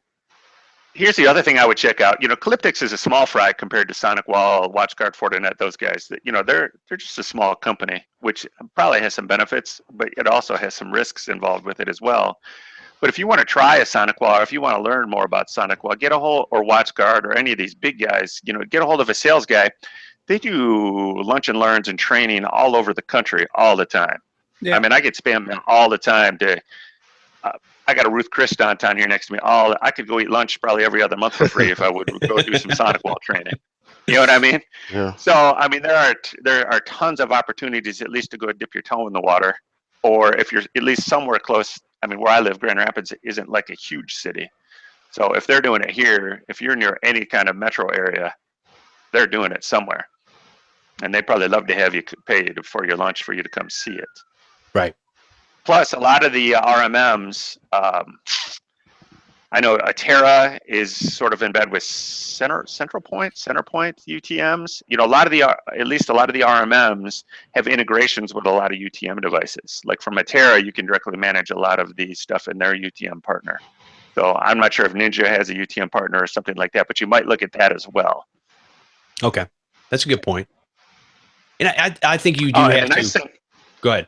Here's the other thing I would check out. Calyptix is a small fry compared to Sonic Wall, WatchGuard, Fortinet, those guys. That they're just a small company, which probably has some benefits, but it also has some risks involved with it as well. But if you want to try a Sonic Wall, or if you want to learn more about Sonic Wall, get a hold, or WatchGuard, or any of these big guys. Get a hold of a sales guy. They do lunch and learns and training all over the country all the time. Yeah. I mean, I get spammed all the time to. I got a Ruth Chris downtown here next to me. I could go eat lunch probably every other month for free if I would go do some Sonic Wall training. You know what I mean? Yeah. So, I mean, there are tons of opportunities at least to go dip your toe in the water, or if you're at least somewhere close. I mean, where I live, Grand Rapids isn't like a huge city. So if they're doing it here, if you're near any kind of metro area, they're doing it somewhere. And they'd probably love to have you pay for your lunch for you to come see it. Right. Plus, a lot of the RMMs, I know Atera is sort of in bed with Centerpoint UTMs. At least a lot of the RMMs have integrations with a lot of UTM devices. Like from Atera, you can directly manage a lot of the stuff in their UTM partner. So I'm not sure if Ninja has a UTM partner or something like that, but you might look at that as well. Okay, that's a good point. And I think you do have to. Go ahead.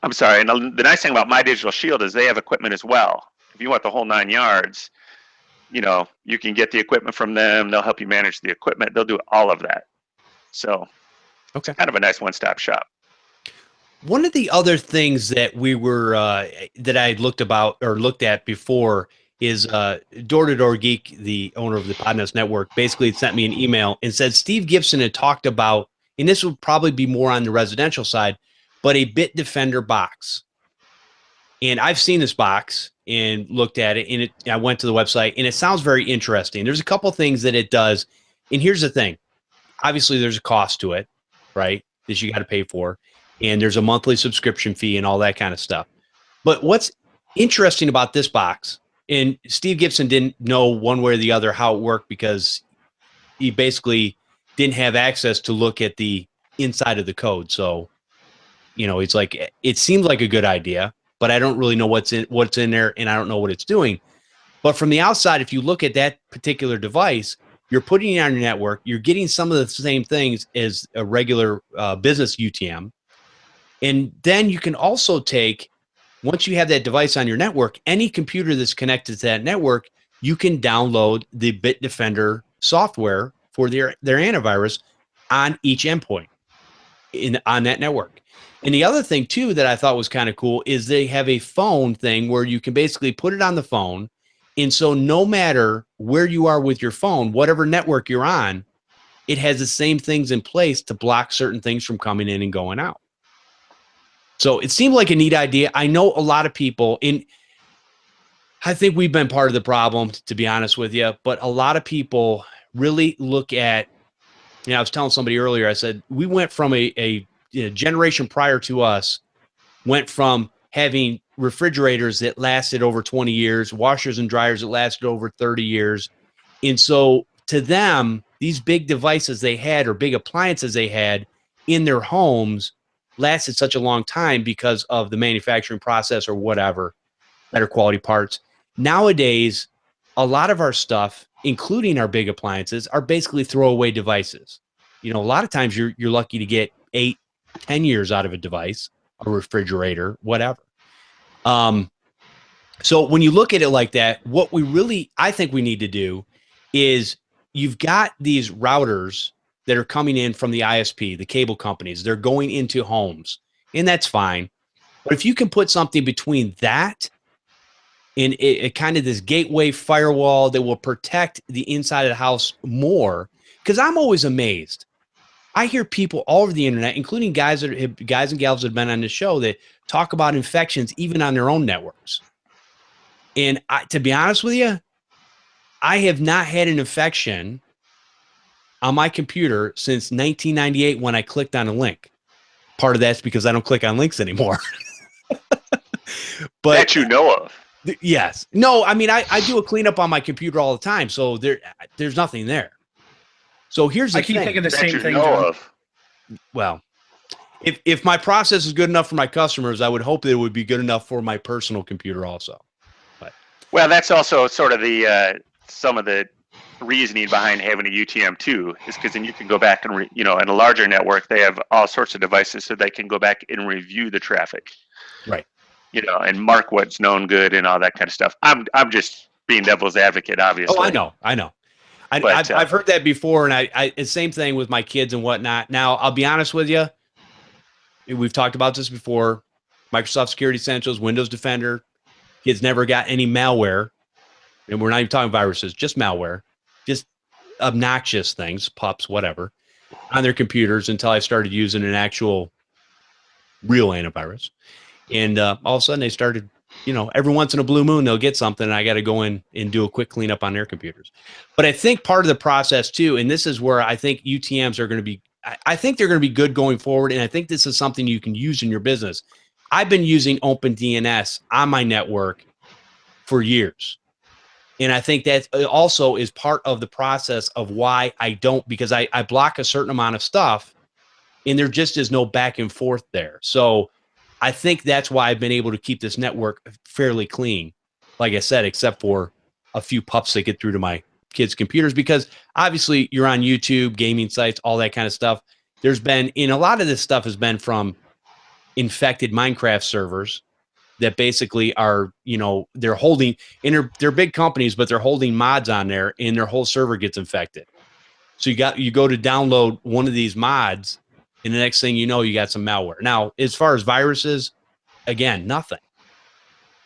I'm sorry. And the nice thing about My Digital Shield is they have equipment as well. If you want the whole 9 yards, you can get the equipment from them. They'll help you manage the equipment. They'll do all of that. So it's kind of a nice one-stop shop. One of the other things that we were that I looked at before is Door to Door Geek, the owner of the Podnutz Network, basically sent me an email and said Steve Gibson had talked about, and this would probably be more on the residential side, but a Bit Defender box. And I've seen this box and looked at it, and I went to the website, and it sounds very interesting. There's a couple things that it does, and here's the thing. Obviously, there's a cost to it, right, that you got to pay for, and there's a monthly subscription fee and all that kind of stuff. But what's interesting about this box, and Steve Gibson didn't know one way or the other how it worked because he basically didn't have access to look at the inside of the code. So, it's like, it seemed like a good idea, but I don't really know what's in there, and I don't know what it's doing. But from the outside, if you look at that particular device, you're putting it on your network. You're getting some of the same things as a regular business UTM. And then you can also take, once you have that device on your network, any computer that's connected to that network, you can download the Bit Defender software for their antivirus on each endpoint on that network. And the other thing, too, that I thought was kind of cool is they have a phone thing where you can basically put it on the phone. And so no matter where you are with your phone, whatever network you're on, it has the same things in place to block certain things from coming in and going out. So it seemed like a neat idea. I know a lot of people, and I think we've been part of the problem, to be honest with you, but a lot of people really look at, I was telling somebody earlier, I said, we went from a generation prior to us, went from having refrigerators that lasted over 20 years, washers and dryers that lasted over 30 years. And so to them, these big devices they had, or big appliances they had in their homes, lasted such a long time because of the manufacturing process or whatever, better quality parts. Nowadays, a lot of our stuff, including our big appliances, are basically throwaway devices. A lot of times you're lucky to get 8, 10 years out of a device, a refrigerator, whatever. So when you look at it like that, what I think we need to do is, you've got these routers that are coming in from the ISP, the cable companies. They're going into homes, and that's fine. But if you can put something between that and it kind of this gateway firewall that will protect the inside of the house more, because I'm always amazed. I hear people all over the internet, including guys and gals that have been on the show, that talk about infections even on their own networks. And to be honest with you, I have not had an infection on my computer since 1998 when I clicked on a link. Part of that's because I don't click on links anymore. But that you know of. Yes. No, I mean, I do a cleanup on my computer all the time, so there's nothing there. So here's the thing. I keep thinking the That same you thing, know John. of. Well, if my process is good enough for my customers, I would hope that it would be good enough for my personal computer also. But Well, that's also sort of the some of the reasoning behind having a UTM too, is because then you can go back and in a larger network, they have all sorts of devices, so they can go back and review the traffic. right. And mark what's known good and all that kind of stuff. I'm just being devil's advocate, obviously. Oh, I know. But, I've heard that before, and I the same thing with my kids and whatnot. Now, I'll be honest with you. We've talked about this before. Microsoft Security Essentials, Windows Defender. Kids never got any malware, and we're not even talking viruses, just malware, just obnoxious things, pups, whatever, on their computers until I started using an actual real antivirus. And all of a sudden they started, every once in a blue moon, they'll get something and I got to go in and do a quick cleanup on their computers. But I think part of the process too, and this is where I think UTMs are going to be, I think they're going to be good going forward. And I think this is something you can use in your business. I've been using OpenDNS on my network for years. And I think that also is part of the process of why I don't, because I block a certain amount of stuff and there just is no back and forth there. So I think that's why I've been able to keep this network fairly clean, like I said, except for a few pups that get through to my kids' computers, because obviously you're on YouTube, gaming sites, all that kind of stuff. There's been, a lot of this stuff has been from infected Minecraft servers that basically are, they're holding, and they're big companies, but they're holding mods on there and their whole server gets infected. So you go to download one of these mods, and the next thing you know, you got some malware. Now, as far as viruses, again, nothing.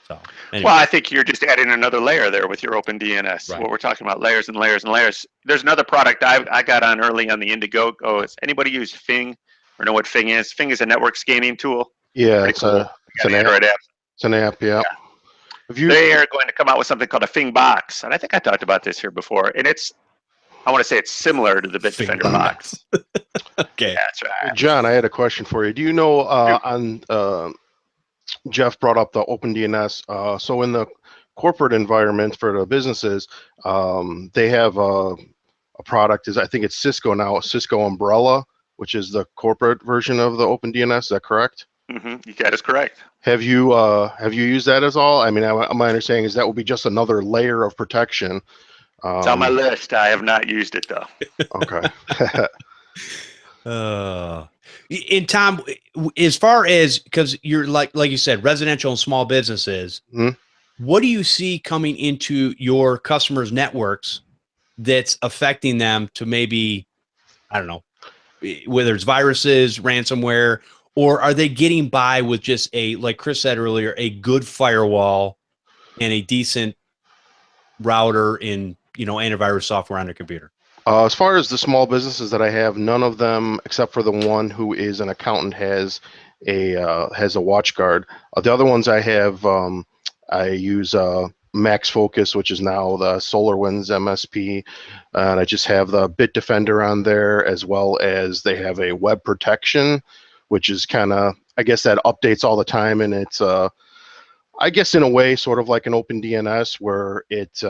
So, anyway. Well, I think you're just adding another layer there with your OpenDNS. Right. What we're talking about, layers and layers and layers. There's another product I got on early on the Indiegogo. Has anybody used Fing or know what Fing is? Fing is a network scanning tool. Yeah, Pretty it's cool. an Android app. It's an app, yeah. They are going to come out with something called a Fing box, and I think I talked about this here before. And I want to say it's similar to the Bitdefender box. Okay. That's right. John, I had a question for you. Do you know Jeff brought up the OpenDNS. So in the corporate environment for the businesses, they have a product, I think it's Cisco now, Cisco Umbrella, which is the corporate version of the OpenDNS. Is that correct? Mm-hmm. That is correct. Have you used that as all? I mean, my understanding is that will be just another layer of protection. It's on my list. I have not used it though. Okay. And Tom, as far as, because you're like you said, residential and small businesses, what do you see coming into your customers' networks that's affecting them to maybe, I don't know, whether it's viruses, ransomware, or are they getting by with just like Chris said earlier, a good firewall and a decent router in, antivirus software on their computer? As far as the small businesses that I have, none of them, except for the one who is an accountant, has a WatchGuard. The other ones I have, I use Max Focus, which is now the SolarWinds MSP, and I just have the Bitdefender on there, as well as they have a web protection, which is kind of, I guess that updates all the time, and it's, I guess in a way, sort of like an OpenDNS, where it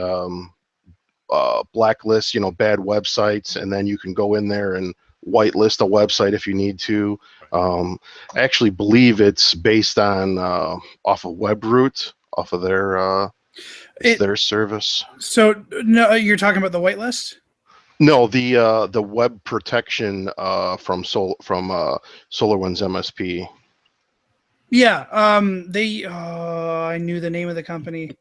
blacklists, bad websites, and then you can go in there and whitelist a website if you need to. I actually believe it's based on off of WebRoot, off of their service. So no, you're talking about the whitelist? No, the web protection from SolarWinds MSP. Yeah, I knew the name of the company.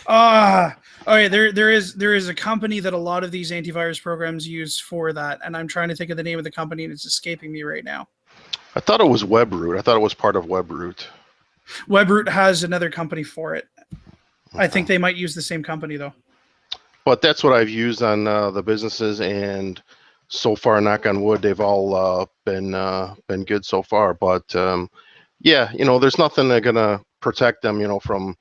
Okay, there is a company that a lot of these antivirus programs use for that, and I'm trying to think of the name of the company and it's escaping me right now. I thought it was WebRoot. I thought it was part of WebRoot. WebRoot has another company for it. I think Okay. they might use the same company though. But that's what I've used on the businesses, and so far, knock on wood, they've all been good so far. But yeah, there's nothing that's gonna protect them, from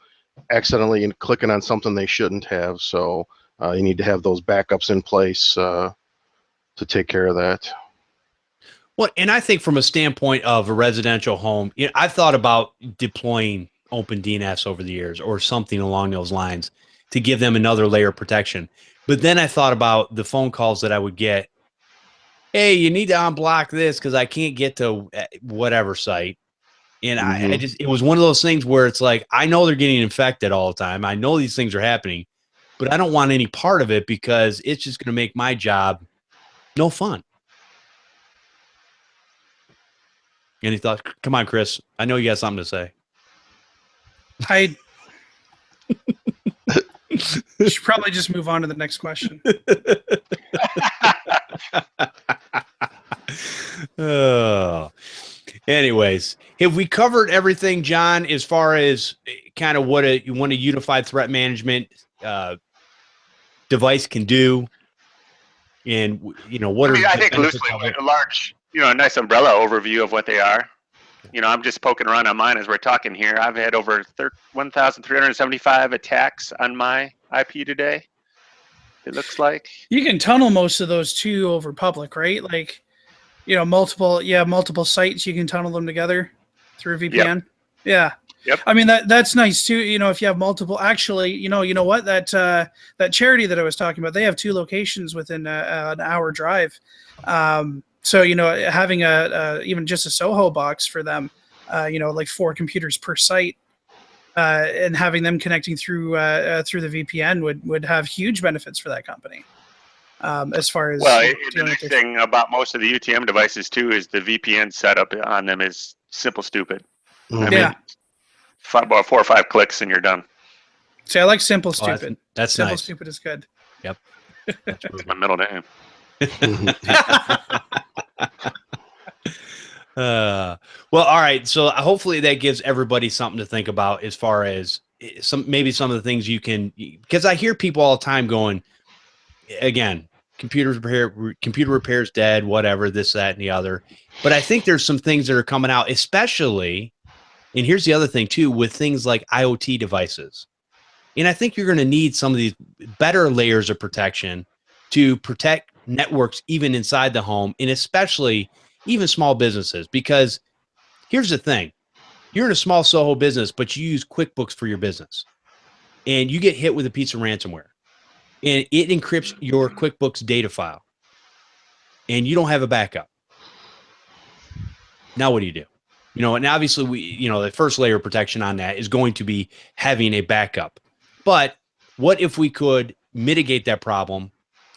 accidentally clicking on something they shouldn't have. So you need to have those backups in place to take care of that. Well, and I think from a standpoint of a residential home, I've thought about deploying Open DNS over the years or something along those lines to give them another layer of protection. But then I thought about the phone calls that I would get. Hey, you need to unblock this because I can't get to whatever site. And I just, it was one of those things where it's like, I know they're getting infected all the time. I know these things are happening, but I don't want any part of it because it's just going to make my job no fun. Any thoughts? Come on, Chris. I know you got something to say. I should probably just move on to the next question. Anyways, have we covered everything, John, as far as kind of what a unified threat management device can do? And, what I think loosely, a large, a nice umbrella overview of what they are. I'm just poking around on mine as we're talking here. I've had over 1,375 attacks on my IP today. It looks like you can tunnel most of those too over public, right? Like, multiple sites, you can tunnel them together through VPN. Yep. Yeah. Yep. I mean, that's nice too. If you have multiple, actually, you know what, that charity that I was talking about, they have 2 locations within an hour drive. So, having even just a Soho box for them, like 4 computers per site, and having them connecting through the VPN would have huge benefits for that company. As far as the nice thing about most of the UTM devices too is the VPN setup on them is simple, stupid. I mean, about 4 or 5 clicks and you're done. See, I like simple, stupid. That's simple, nice. Stupid is good. Yep. That's my middle name. Well, all right. So hopefully that gives everybody something to think about as far as some of the things you can, because I hear people all the time going, again, computer repairs dead, whatever, this, that, and the other. But I think there's some things that are coming out, especially, and here's the other thing too, with things like IoT devices. And I think you're going to need some of these better layers of protection to protect networks even inside the home, and especially even small businesses. Because here's the thing, you're in a small Soho business, but you use QuickBooks for your business, and you get hit with a piece of ransomware, and it encrypts your QuickBooks data file, and you don't have a backup. Now what do you do? And obviously the first layer of protection on that is going to be having a backup. But what if we could mitigate that problem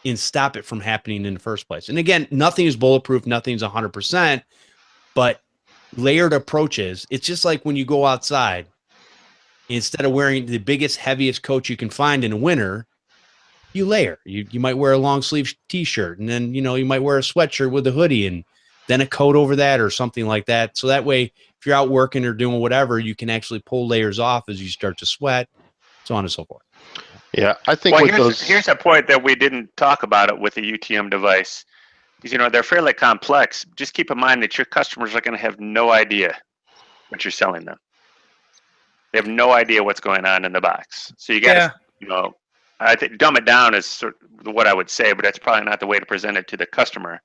and stop it from happening in the first place? And again, nothing is bulletproof, nothing's 100%, but layered approaches. It's just like when you go outside, instead of wearing the biggest, heaviest coat you can find in the winter, you layer. You might wear a long sleeve t-shirt, and then, you might wear a sweatshirt with a hoodie and then a coat over that or something like that. So that way, if you're out working or doing whatever, you can actually pull layers off as you start to sweat, so on and so forth. Yeah, I think here's a point that we didn't talk about it with the UTM device. Because, they're fairly complex. Just keep in mind that your customers are going to have no idea what you're selling them. They have no idea what's going on in the box. So you got to, I think dumb it down is sort of what I would say, but that's probably not the way to present it to the customer.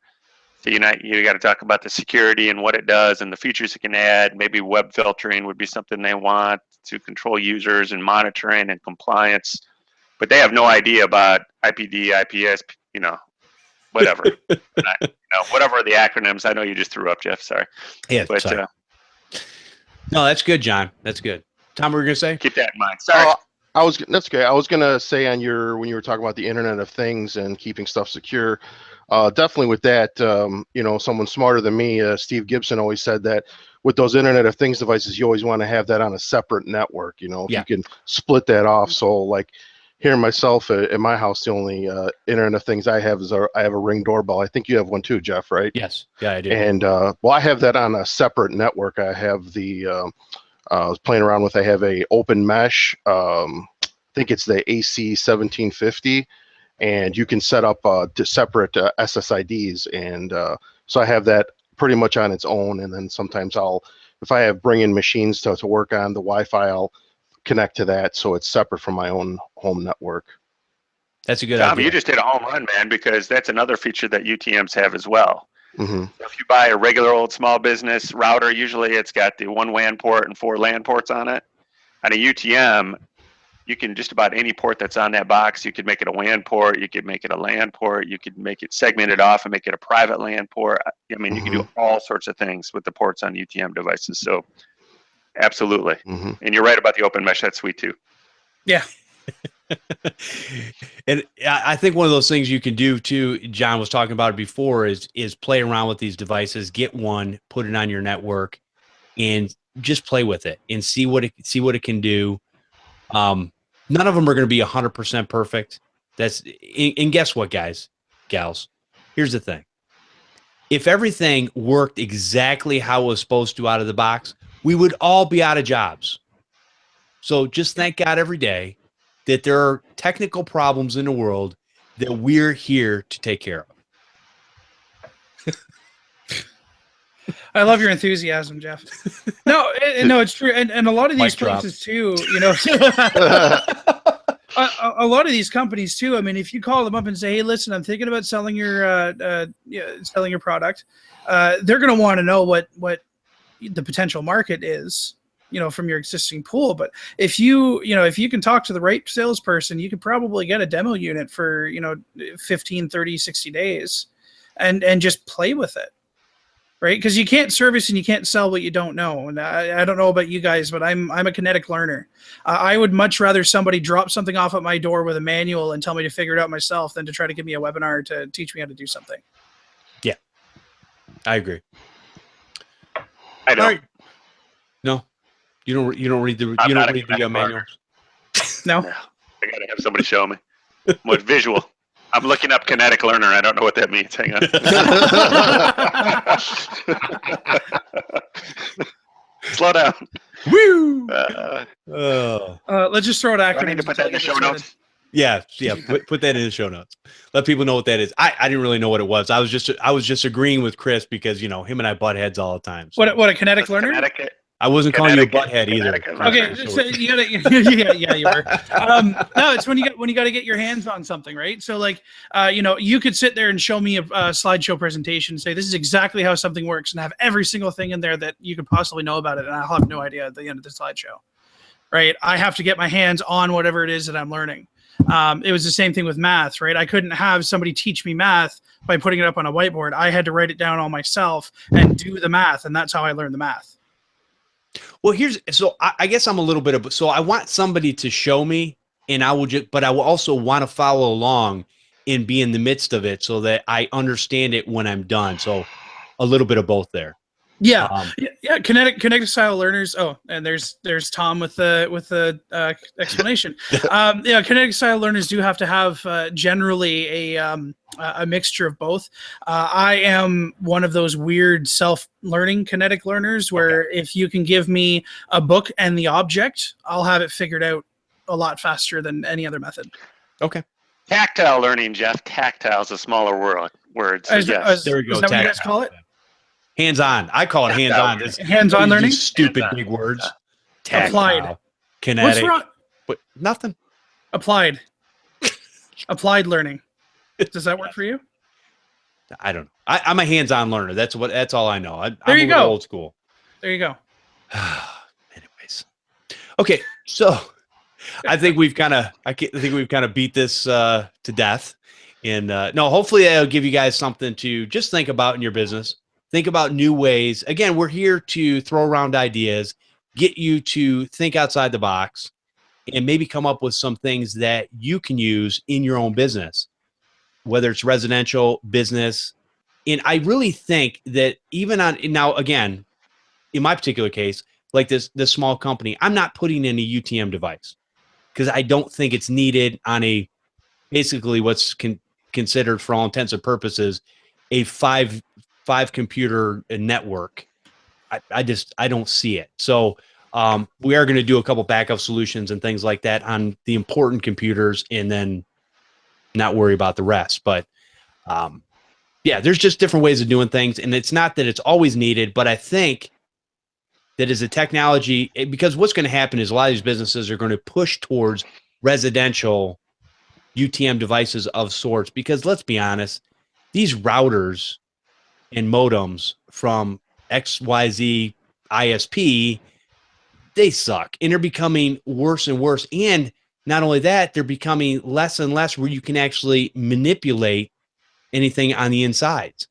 So you got to talk about the security and what it does and the features it can add. Maybe web filtering would be something they want to control users, and monitoring and compliance. But they have no idea about IPD, IPS, whatever. Whatever are the acronyms. I know you just threw up, Jeff. Sorry. Yeah, but sorry. No, that's good, John. That's good. Tom, what were you gonna say? Keep that in mind. Sorry. That's okay. I was gonna say when you were talking about the Internet of Things and keeping stuff secure, definitely with that, someone smarter than me, Steve Gibson, always said that with those Internet of Things devices, you always want to have that on a separate network. If you can split that off, so like here myself at my house, the only Internet of Things I have is I have a Ring doorbell. I think you have one too, Jeff, right? Yes. Yeah, I do. And well, I have that on a separate network. I have the I was playing around with. I have a open mesh. I think it's the AC 1750, and you can set up separate SSIDs. And so I have that pretty much on its own. And then sometimes if I have bring in machines to work on the Wi-Fi, I'll connect to that, so it's separate from my own home network. That's a good Tom, idea. you just did a home run, man, because that's another feature that UTMs have as well. Mm-hmm. If you buy a regular old small business router, usually it's got the 1 WAN port and 4 LAN ports on it. On a UTM, you can just about any port that's on that box, you could make it a WAN port, you could make it a LAN port, you could make it segmented off and make it a private LAN port. I mean, you can do all sorts of things with the ports on UTM devices. So absolutely. Mm-hmm. And you're right about the open mesh. That's sweet too. Yeah. And I think one of those things you can do too, John was talking about it before, is play around with these devices, get one, put it on your network, and just play with it and see what it can do. None of them are going to be 100% perfect. And guess what, guys, gals? Here's the thing. If everything worked exactly how it was supposed to out of the box, we would all be out of jobs. So just thank God every day that there are technical problems in the world that we're here to take care of. I love your enthusiasm, Jeff. No, it's true. And a lot of these places too, a lot of these companies too. I mean, if you call them up and say, "Hey, listen, I'm thinking about selling your product," they're going to want to know what the potential market is, from your existing pool. But if you can talk to the right salesperson, you could probably get a demo unit for 15, 30, 60 days and just play with it. Right? Because you can't service and you can't sell what you don't know. And I don't know about you guys, but I'm a kinetic learner. I would much rather somebody drop something off at my door with a manual and tell me to figure it out myself than to try to give me a webinar to teach me how to do something. Yeah, I agree. I don't. Right. No, you don't read the manuals. No, I gotta have somebody show me. What visual? I'm looking up kinetic learner. I don't know what that means. Hang on. Slow down. Woo! Let's just throw it acronyms. I need to put that in the show notes. Yeah. Put that in the show notes. Let people know what that is. I didn't really know what it was. I was just agreeing with Chris because him and I butt heads all the time. So. What a kinetic learner? Connecticut. I wasn't calling you a butthead either. Okay, so you gotta, yeah, you were. No, it's when you got to get your hands on something, right? So like, you could sit there and show me a slideshow presentation, and say this is exactly how something works, and have every single thing in there that you could possibly know about it, and I'll have no idea at the end of the slideshow, right? I have to get my hands on whatever it is that I'm learning. It was the same thing with math, right? I couldn't have somebody teach me math by putting it up on a whiteboard. I had to write it down all myself and do the math, and that's how I learned the math. Well, I guess I'm a little bit of, so I want somebody to show me, and but I will also want to follow along and be in the midst of it so that I understand it when I'm done. So a little bit of both there. Yeah, kinetic style learners. Oh, and there's Tom with the explanation. Kinetic style learners do have to have generally a mixture of both. I am one of those weird self-learning kinetic learners where if you can give me a book and the object, I'll have it figured out a lot faster than any other method. Okay. Tactile learning, Jeff. Tactile is a smaller word. So yes. There we go. Is that what you guys call it? Hands-on. I call it hands-on. Hands-on learning? Stupid big words. Tactile, Applied. Kinetic. What's wrong? But nothing. Applied. Applied learning. Does that work for you? I don't know. I'm a hands-on learner. That's all I know. I'm there you go. Old school. There you go. Anyways. Okay, so I think we've kind of beat this to death. And no, hopefully that'll give you guys something to just think about in your business. Think about new ways. Again, we're here to throw around ideas, get you to think outside the box, and maybe come up with some things that you can use in your own business, whether it's residential, business. And I really think that even now, again, in my particular case, like this small company, I'm not putting in a UTM device because I don't think it's needed on a basically what's considered for all intents and purposes a five computer network. I don't see it. So we are going to do a couple backup solutions and things like that on the important computers, and then not worry about the rest. But yeah, there's just different ways of doing things, and it's not that it's always needed, but I think that as a technology, because what's going to happen is a lot of these businesses are going to push towards residential UTM devices of sorts, because let's be honest, these routers and modems from XYZ ISP, they suck, and they're becoming worse and worse. And not only that, they're becoming less and less where you can actually manipulate anything on the insides.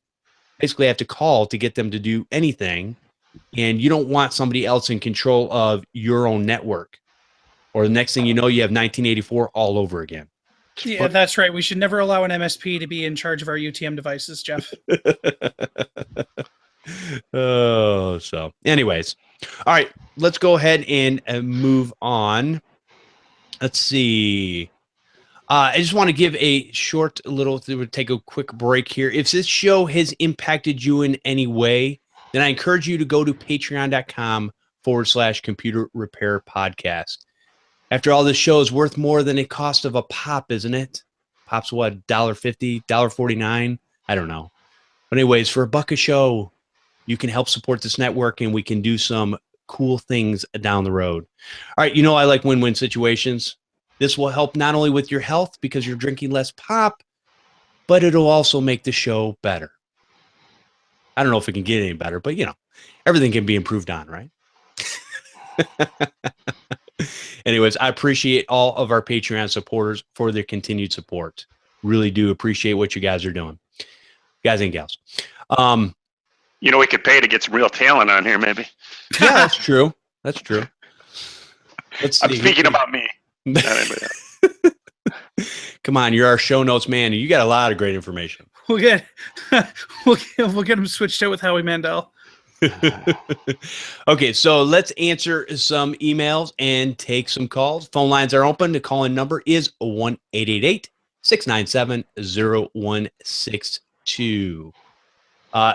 Basically, I have to call to get them to do anything, and you don't want somebody else in control of your own network. Or the next thing you know, you have 1984 all over again. Yeah, that's right. We should never allow an MSP to be in charge of our UTM devices, Jeff. Oh, so anyways. All right, let's go ahead and move on. Let's see. I just want to give a short little, take a quick break here. If this show has impacted you in any way, then I encourage you to go to patreon.com/computer repair podcast. After all, this show is worth more than a cost of a pop, isn't it? Pop's what, $1.50, $1.49? I don't know. But anyways, for $1 a show, you can help support this network, and we can do some cool things down the road. All right, I like win-win situations. This will help not only with your health because you're drinking less pop, but it'll also make the show better. I don't know if it can get any better, but everything can be improved on, right? Anyways, I appreciate all of our Patreon supporters for their continued support. Really do appreciate what you guys are doing, guys and gals. We could pay to get some real talent on here, maybe. Yeah, that's true. That's true. Let's see. I'm speaking about me. Not anybody else. Come on, you're our show notes man, and you got a lot of great information. We'll get him switched out with Howie Mandel. Okay, so let's answer some emails and take some calls. Phone lines are open. The call-in number is 1-888-697-0162.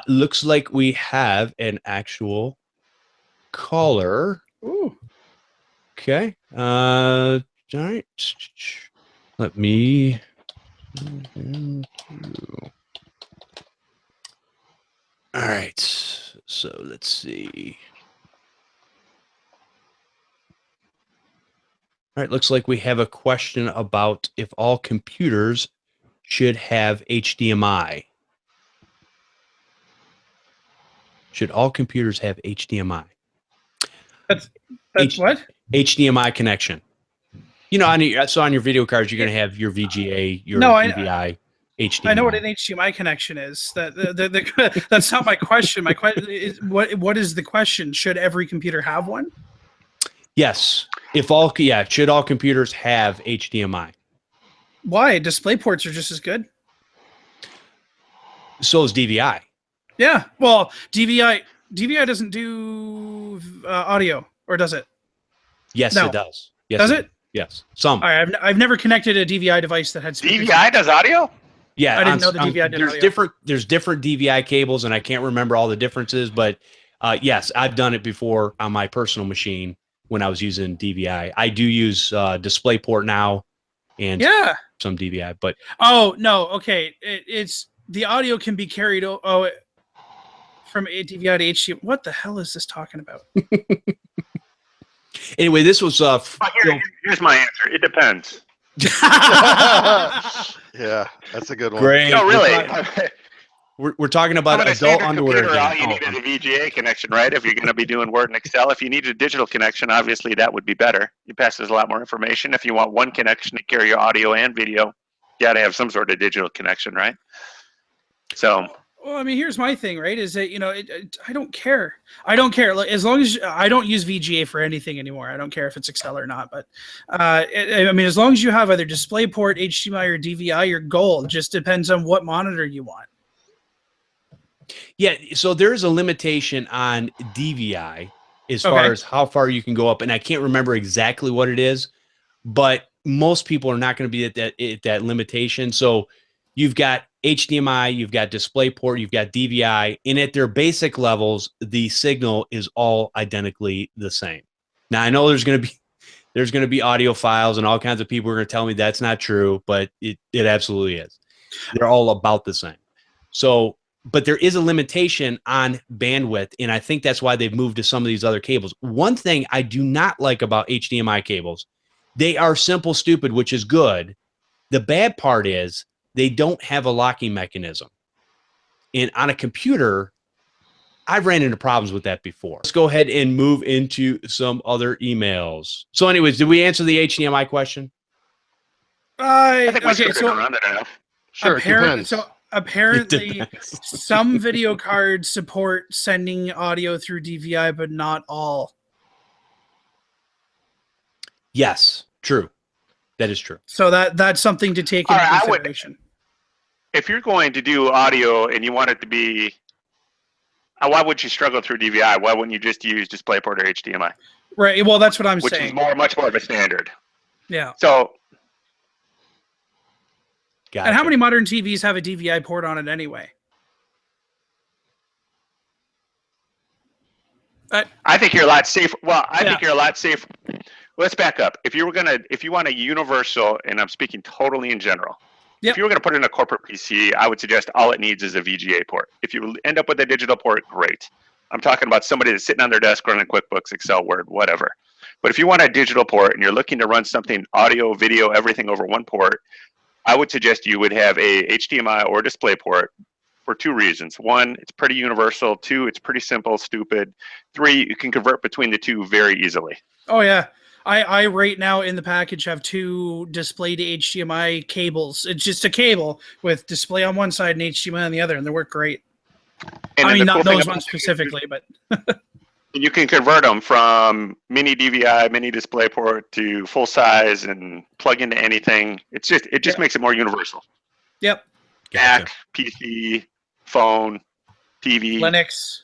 Looks like we have an actual caller. Ooh. Okay. All right. Let me. All right. So let's see. All right. Looks like we have a question about if all computers should have HDMI. Should all computers have HDMI? That's what? HDMI connection. On your video cards, you're going to have your VGA, your DVI, HDMI. I know what an HDMI connection is. That's not my question. My question is, what is the question? Should every computer have one? Yes. Should all computers have HDMI? Why? Display ports are just as good. So is DVI. Yeah. Well, DVI doesn't do audio, or does it? Yes, No. it does. Yes, Does it? Yes. Some. All right. I've never connected a DVI device that had speakers. DVI does audio? Yeah, I didn't know the DVI did audio. There's different DVI cables, and I can't remember all the differences, but yes, I've done it before on my personal machine when I was using DVI. I do use DisplayPort now, and some DVI, but oh no, okay, it's the audio can be carried from a DVI to HDMI. What the hell is this talking about? Anyway, this was here's my answer. It depends. Yeah, that's a good one. Great. No, really. We're talking about adult underwear. All you need is a VGA connection, right? If you're going to be doing Word and Excel. If you need a digital connection, obviously that would be better. It passes a lot more information. If you want one connection to carry your audio and video, you got to have some sort of digital connection, right? So. Well, I mean, here's my thing, right? Is that I don't care. I don't care. Like, as long as I don't use VGA for anything anymore. I don't care if it's Excel or not. But I mean, as long as you have either DisplayPort, HDMI, or DVI, you're gold. Just depends on what monitor you want. Yeah, so there is a limitation on DVI as far as how far you can go up, and I can't remember exactly what it is, but most people are not going to be at that limitation. So you've got HDMI, you've got DisplayPort, you've got DVI, and at their basic levels, the signal is all identically the same. Now I know there's going to be audiophiles and all kinds of people are going to tell me that's not true, but it absolutely is. They're all about the same. So, but there is a limitation on bandwidth, and I think that's why they've moved to some of these other cables. One thing I do not like about HDMI cables, they are simple, stupid, which is good. The bad part is they don't have a locking mechanism. And on a computer, I've ran into problems with that before. Let's go ahead and move into some other emails. So anyways, did we answer the HDMI question? I think we skirted around it enough. Sure, it depends. Apparently, some video cards support sending audio through DVI, but not all. Yes, true. That is true. So that's something to take into consideration. If you're going to do audio and you want it to be, why would you struggle through DVI? Why wouldn't you just use DisplayPort or HDMI? Right. Well, that's what I'm saying. Which is much more of a standard. Yeah. So. Gotcha. And how many modern TVs have a DVI port on it anyway? I think you're a lot safer. Well, I think you're a lot safer. Let's back up. If you want a universal, and I'm speaking totally in general, if you were going to put in a corporate PC, I would suggest all it needs is a VGA port. If you end up with a digital port, great. I'm talking about somebody that's sitting on their desk running QuickBooks, Excel, Word, whatever. But if you want a digital port and you're looking to run something audio, video, everything over one port, I would suggest you would have a HDMI or DisplayPort for two reasons. One, it's pretty universal. Two, it's pretty simple, stupid. Three, you can convert between the two very easily. Oh, yeah. I right now in the package have two display to HDMI cables. It's just a cable with display on one side and HDMI on the other, and they work great. And I mean, not those ones specifically, but you can convert them from mini DVI, mini DisplayPort to full size and plug into anything. It just makes it more universal. Yep. Mac, PC, phone, TV, Linux,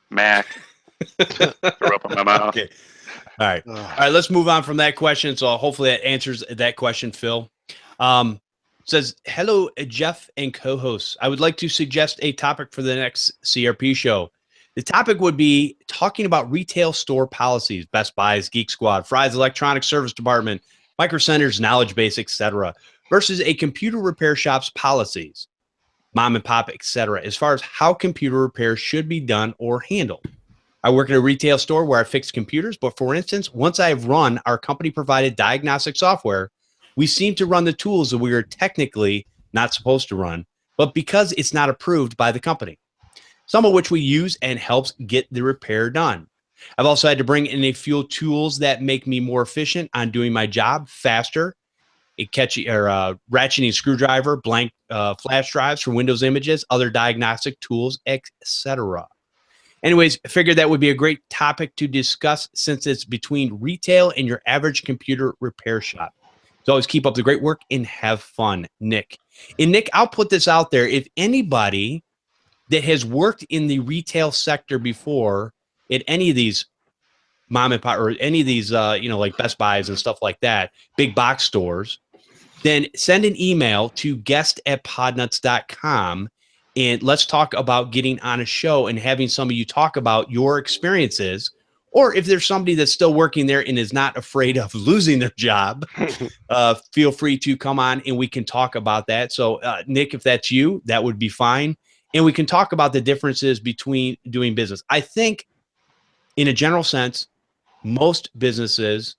Mac. Throw up in my mouth. Okay. All right. Let's move on from that question. So hopefully that answers that question, Phil. Says, hello, Jeff and co-hosts. I would like to suggest a topic for the next CRP show. The topic would be talking about retail store policies, Best Buy's, Geek Squad, Fry's Electronic Service Department, Micro Center's Knowledge Base, etc., versus a computer repair shop's policies, mom and pop, etc., as far as how computer repairs should be done or handled. I work at a retail store where I fix computers, but for instance, once I have run our company-provided diagnostic software, we seem to run the tools that we are technically not supposed to run, but because it's not approved by the company, some of which we use and helps get the repair done. I've also had to bring in a few tools that make me more efficient on doing my job faster, a ratcheting screwdriver, blank flash drives for Windows images, other diagnostic tools, etc. Anyways, I figured that would be a great topic to discuss since it's between retail and your average computer repair shop. So always keep up the great work and have fun, Nick. And Nick, I'll put this out there. If anybody that has worked in the retail sector before at any of these mom and pop or any of these, like Best Buys and stuff like that, big box stores, then send an email to guest@podnutz.com. And let's talk about getting on a show and having some of you talk about your experiences. Or if there's somebody that's still working there and is not afraid of losing their job, feel free to come on and we can talk about that. So, Nick, if that's you, that would be fine. And we can talk about the differences between doing business. I think in a general sense, most businesses,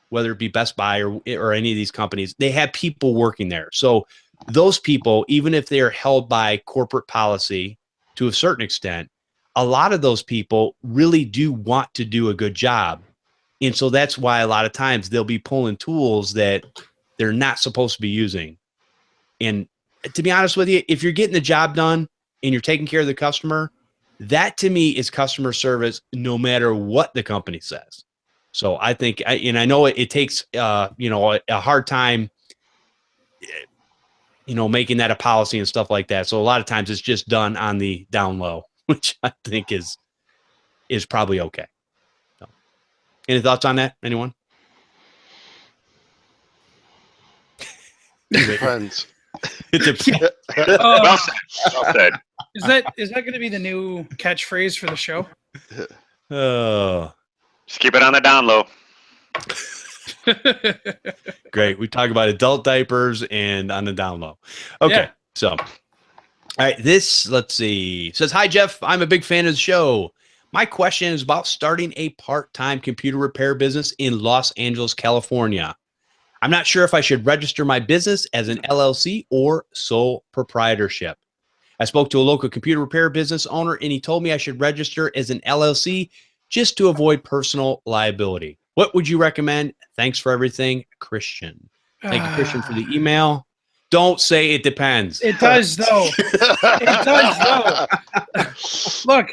whether it be Best Buy or any of these companies, they have people working there. So those people, even if they are held by corporate policy to a certain extent, a lot of those people really do want to do a good job. And so that's why a lot of times they'll be pulling tools that they're not supposed to be using. And to be honest with you, if you're getting the job done and you're taking care of the customer, that to me is customer service no matter what the company says. So I think, and I know it takes, a hard time, making that a policy and stuff like that. So a lot of times it's just done on the down low, which I think is probably okay. So, any thoughts on that? Anyone? Depends. It depends. Well said. Well said. Is that going to be the new catchphrase for the show? Oh, Just keep it on the down low. great. We talk about adult diapers and on the down low. Okay. Yeah. So, all right. This, let's see, says, "Hi, Jeff. I'm a big fan of the show. My question is about starting a part-time computer repair business in Los Angeles, California. I'm not sure if I should register my business as an LLC or sole proprietorship. I spoke to a local computer repair business owner, and he told me I should register as an LLC just to avoid personal liability. What would you recommend? Thanks for everything, Christian." Thank you, Christian, for the email. Don't say it depends. It does, though. It does, though. Look.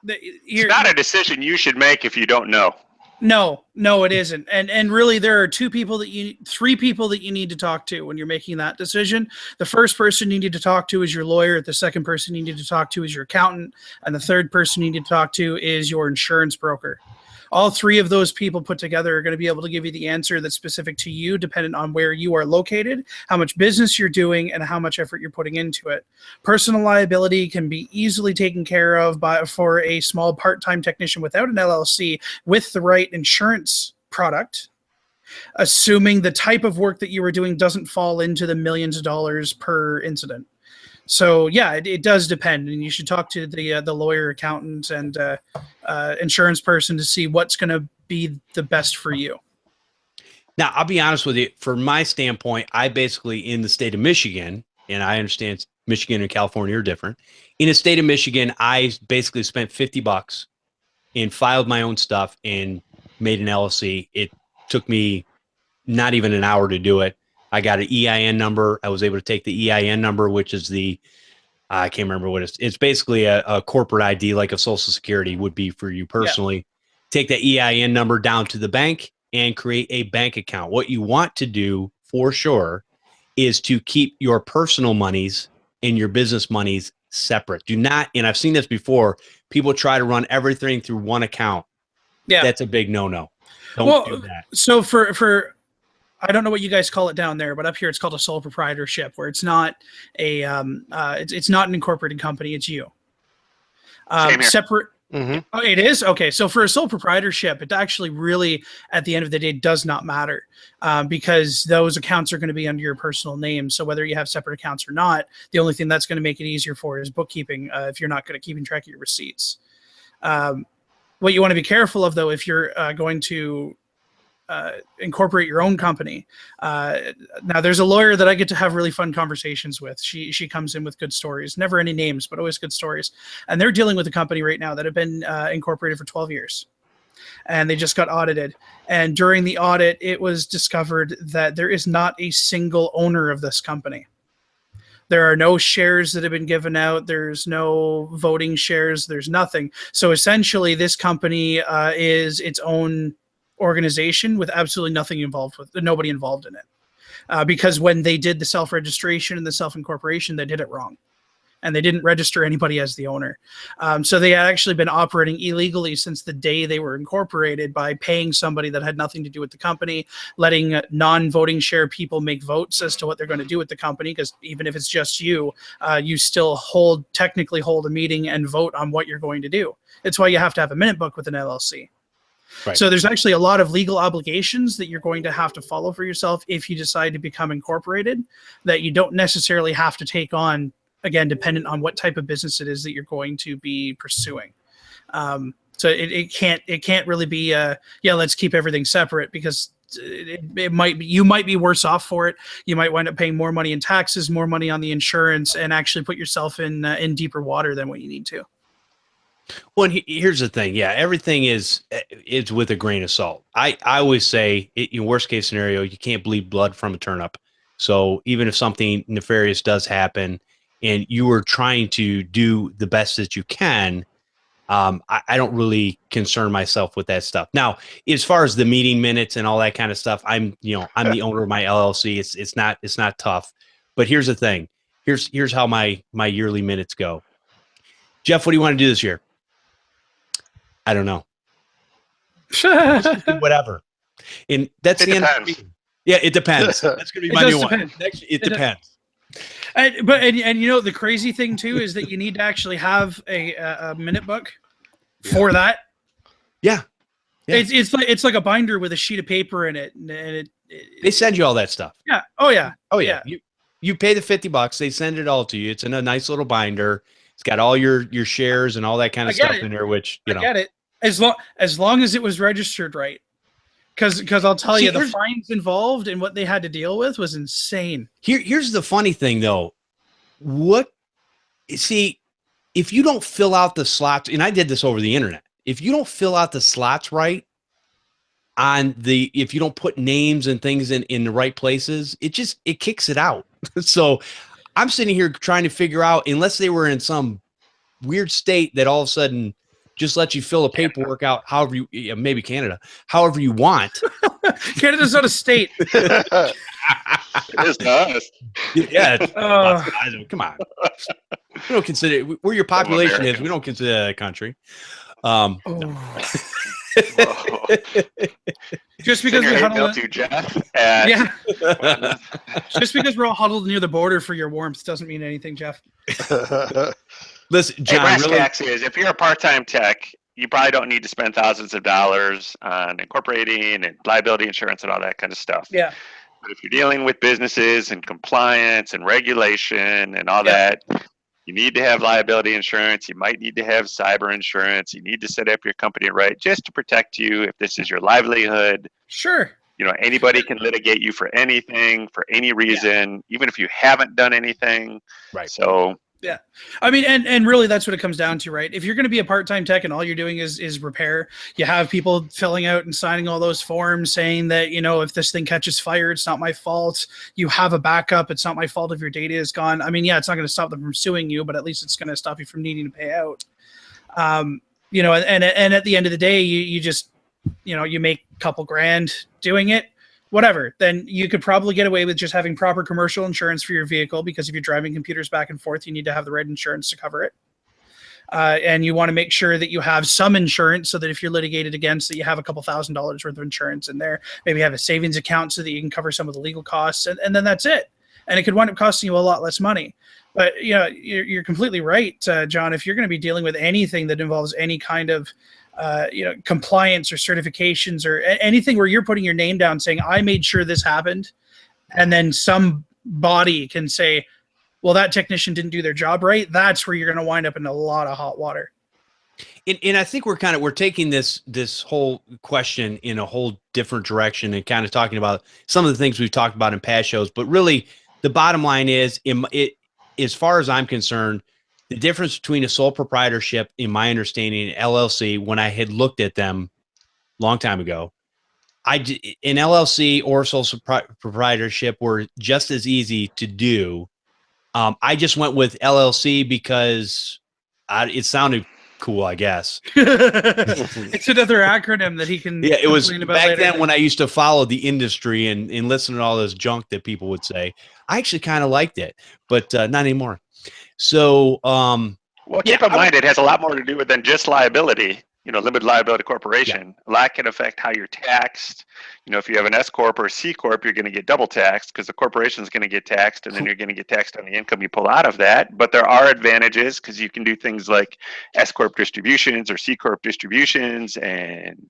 It's not a decision you should make if you don't know. No, it isn't. And really, there are three people that you need to talk to when you're making that decision. The first person you need to talk to is your lawyer. The second person you need to talk to is your accountant. And the third person you need to talk to is your insurance broker. All three of those people put together are going to be able to give you the answer that's specific to you, depending on where you are located, how much business you're doing, and how much effort you're putting into it. Personal liability can be easily taken care of for a small part-time technician without an LLC with the right insurance product, assuming the type of work that you were doing doesn't fall into the millions of dollars per incident. So yeah, it does depend, and you should talk to the lawyer, accountant, and insurance person to see what's going to be the best for you. Now, I'll be honest with you. From my standpoint, I basically, in the state of Michigan, and I understand Michigan and California are different. In the state of Michigan, I basically spent $50 and filed my own stuff and made an LLC. It took me not even an hour to do it. I got an EIN number. I was able to take the EIN number, which is I can't remember what it's basically a corporate ID, like a Social Security would be for you personally. Yeah. Take that EIN number down to the bank and create a bank account. What you want to do for sure is to keep your personal monies and your business monies separate. Do not, and I've seen this before, people try to run everything through one account. Yeah. That's a big no-no. Don't do that. So for I don't know what you guys call it down there, but up here it's called a sole proprietorship, where it's not a it's not an incorporated company. It's you. Separate. Mm-hmm. Oh, it is? Okay. So for a sole proprietorship, it actually really, at the end of the day, does not matter because those accounts are going to be under your personal name. So whether you have separate accounts or not, the only thing that's going to make it easier for is bookkeeping if you're not going to keep track of your receipts. What you want to be careful of, though, if you're going to incorporate your own company. Now there's a lawyer that I get to have really fun conversations with. She comes in with good stories, never any names, but always good stories. And they're dealing with a company right now that have been incorporated for 12 years. And they just got audited. And during the audit, it was discovered that there is not a single owner of this company. There are no shares that have been given out. There's no voting shares. There's nothing. So essentially this company is its own organization with absolutely nobody involved in it, because when they did the self-registration and the self-incorporation, they did it wrong, and they didn't register anybody as the owner. So they had actually been operating illegally since the day they were incorporated by paying somebody that had nothing to do with the company, letting non-voting share people make votes as to what they're going to do with the company, because even if it's just you, you still technically hold a meeting and vote on what you're going to do. It's why you have to have a minute book with an LLC. Right. So there's actually a lot of legal obligations that you're going to have to follow for yourself if you decide to become incorporated that you don't necessarily have to take on, again, dependent on what type of business it is that you're going to be pursuing. So it can't really be, let's keep everything separate, because you might be worse off for it. You might wind up paying more money in taxes, more money on the insurance, and actually put yourself in deeper water than what you need to. Well, here's the thing. Yeah, everything is with a grain of salt. I always say, in worst case scenario, you can't bleed blood from a turnip. So even if something nefarious does happen and you are trying to do the best that you can, I don't really concern myself with that stuff. Now, as far as the meeting minutes and all that kind of stuff, I'm the owner of my LLC. It's not tough. But here's the thing. Here's how my yearly minutes go. Jeff, what do you want to do this year? I don't know. Whatever. And that's the end of the meeting. Yeah, it depends. That's going to be It my does new depend. one. It depends. And you know the crazy thing too is that you need to actually have a minute book for that. Yeah. Yeah. It's like a binder with a sheet of paper in it, and They send you all that stuff. yeah. Oh yeah. Oh yeah. You pay the $50. They send it all to you. It's in a nice little binder. It's got all your shares and all that kind of stuff in there, which I get it. As long as it was registered right. Because I'll tell you, the fines involved and what they had to deal with was insane. Here's the funny thing, though. If you don't fill out the slots, and I did this over the internet, if you don't fill out the slots right if you don't put names and things in the right places, it kicks it out. So I'm sitting here trying to figure out, unless they were in some weird state that all of a sudden just let you fill the paperwork out however maybe Canada, however you want. Canada's not a state. It is to us. Yeah. Come on. We don't consider where your population is. We don't consider that a country. No. Just because we huddle to Jeff just because we're all huddled near the border for your warmth doesn't mean anything, Jeff. Listen, John, brass tacks is, if you're a part-time tech, you probably don't need to spend thousands of dollars on incorporating and liability insurance and all that kind of stuff. Yeah. But if you're dealing with businesses and compliance and regulation and all that, you need to have liability insurance. You might need to have cyber insurance. You need to set up your company right just to protect you if this is your livelihood. Sure. You know, anybody can litigate you for anything, for any reason, even if you haven't done anything. Right. So yeah, I mean, and really that's what it comes down to, right? If you're going to be a part-time tech and all you're doing is repair, you have people filling out and signing all those forms saying that, you know, if this thing catches fire, it's not my fault. You have a backup. It's not my fault if your data is gone. I mean, yeah, it's not going to stop them from suing you, but at least it's going to stop you from needing to pay out. You know, and at the end of the day, you just, you know, you make a couple grand doing it. Whatever, then you could probably get away with just having proper commercial insurance for your vehicle, because if you're driving computers back and forth, you need to have the right insurance to cover it. And you want to make sure that you have some insurance so that if you're litigated against, that you have a couple $1,000s worth of insurance in there. Maybe have a savings account so that you can cover some of the legal costs, and then that's it. And it could wind up costing you a lot less money. But you know, you're completely right, John. If you're going to be dealing with anything that involves any kind of you know, compliance or certifications or anything where you're putting your name down saying, I made sure this happened, and then some body can say, well, that technician didn't do their job right, that's where you're going to wind up in a lot of hot water. And I think we're taking this whole question in a whole different direction and kind of talking about some of the things we've talked about in past shows. But really, the bottom line is, as far as I'm concerned, the difference between a sole proprietorship, in my understanding, and LLC, when I had looked at them a long time ago, an LLC or sole proprietorship were just as easy to do. I just went with LLC because it sounded cool, I guess. It's another acronym that he can. Yeah, it was about back later. then when I used to follow the industry and listen to all this junk that people would say. I actually kind of liked it, but not anymore. So, well, keep in mind, it has a lot more to do with than just liability. You know, limited liability corporation. A lot can affect how you're taxed. You know, if you have an S corp or a C corp, you're going to get double taxed because the corporation is going to get taxed, and then you're going to get taxed on the income you pull out of that. But there are advantages because you can do things like S corp distributions or C corp distributions, and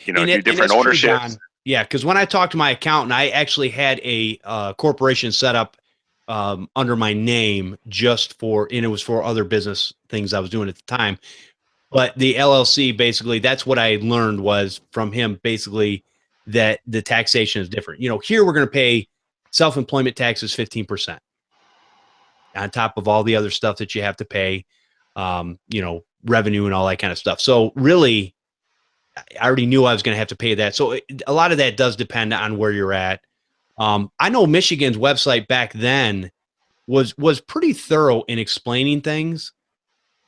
you know, do different ownerships. Yeah, because when I talked to my accountant, I actually had a corporation set up under my name and it was for other business things I was doing at the time. But the LLC, basically, that's what I learned was from him, basically, that the taxation is different. You know, here we're going to pay self-employment taxes 15% on top of all the other stuff that you have to pay, you know, revenue and all that kind of stuff. So really, I already knew I was going to have to pay that. So a lot of that does depend on where you're at. I know Michigan's website back then was pretty thorough in explaining things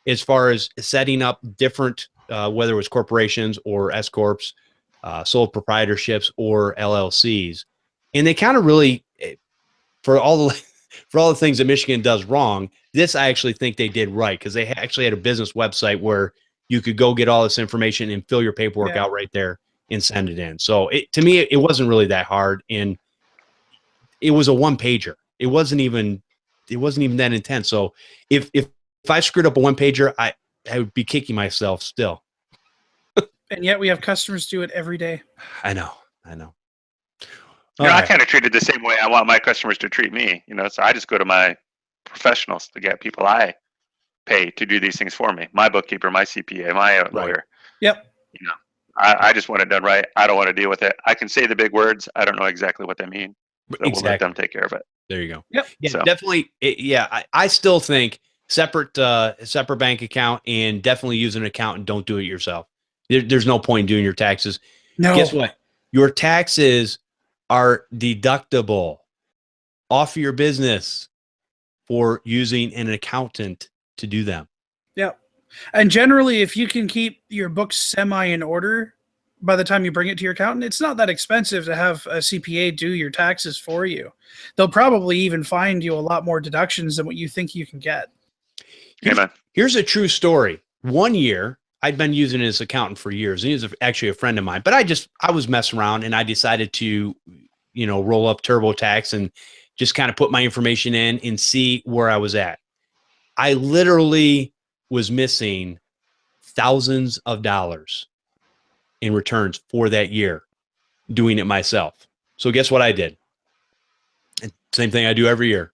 as far as setting up different, whether it was corporations or S corps, sole proprietorships or LLCs, and they kind of really, for all the things that Michigan does wrong, this I actually think they did right, because they actually had a business website where you could go get all this information and fill your paperwork out right there and send it in. So to me, it wasn't really that hard. And it was a one pager. It wasn't even that intense. So if I screwed up a one pager, I would be kicking myself still. And yet we have customers do it every day. I know. I kind of treat it the same way I want my customers to treat me. So I just go to my professionals to get people I pay to do these things for me. My bookkeeper, my CPA, my lawyer. Yep. I just want it done right. I don't want to deal with it. I can say the big words. I don't know exactly what they mean. So we'll let them take care of it. There you go. Yep. Yeah, so. Definitely. I still think separate bank account, and definitely use an accountant. Don't do it yourself. There's no point in doing your taxes. No. Guess what? Your taxes are deductible off your business for using an accountant to do them. Yep. And generally, if you can keep your books semi in order by the time you bring it to your accountant, it's not that expensive to have a CPA do your taxes for you. They'll probably even find you a lot more deductions than what you think you can get. Here's a true story. One year, I'd been using his accountant for years. He was actually a friend of mine, but I was messing around, and I decided to, roll up TurboTax and just kind of put my information in and see where I was at. I literally was missing thousands of dollars in returns for that year doing it myself. So guess what I did? And same thing I do every year.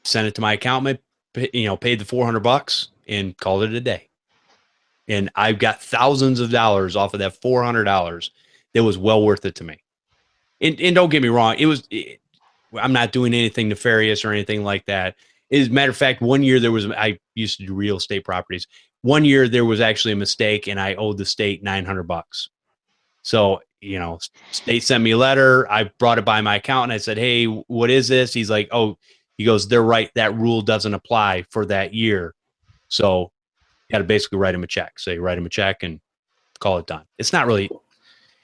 Sent it to my accountant, paid the $400 and called it a day. And I've got thousands of dollars off of that $400 that was well worth it to me. And don't get me wrong, I'm not doing anything nefarious or anything like that. As a matter of fact, one year I used to do real estate properties. One year there was actually a mistake, and I owed the state $900. So, state sent me a letter. I brought it by my accountant. I said, "Hey, what is this?" He's like, "Oh," he goes, "They're right. That rule doesn't apply for that year." So you got to basically write him a check. So you write him a check and call it done. It's not really,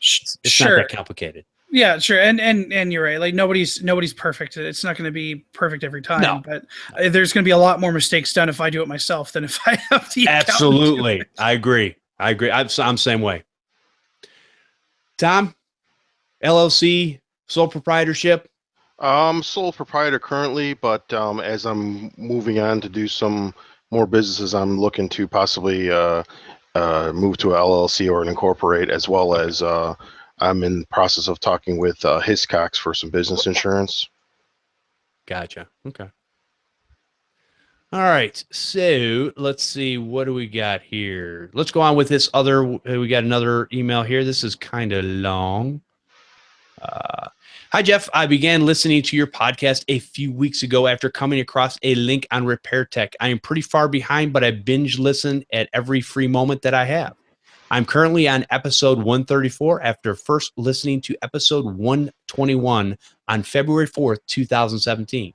it's not that complicated. Yeah, sure. And you're right. Like nobody's perfect. It's not going to be perfect every time, no. But there's going to be a lot more mistakes done if I do it myself than if I have the Absolutely. I agree. I'm same way. Tom, LLC, sole proprietorship. Sole proprietor currently, but as I'm moving on to do some more businesses, I'm looking to possibly move to a LLC or an incorporate, as well as I'm in the process of talking with Hiscox for some business insurance. Gotcha. Okay. All right. So let's see. What do we got here? Let's go on with this other. We got another email here. This is kind of long. Hi, Jeff. I began listening to your podcast a few weeks ago after coming across a link on Repair Tech. I am pretty far behind, but I binge listen at every free moment that I have. I'm currently on episode 134 after first listening to episode 121 on February 4th, 2017.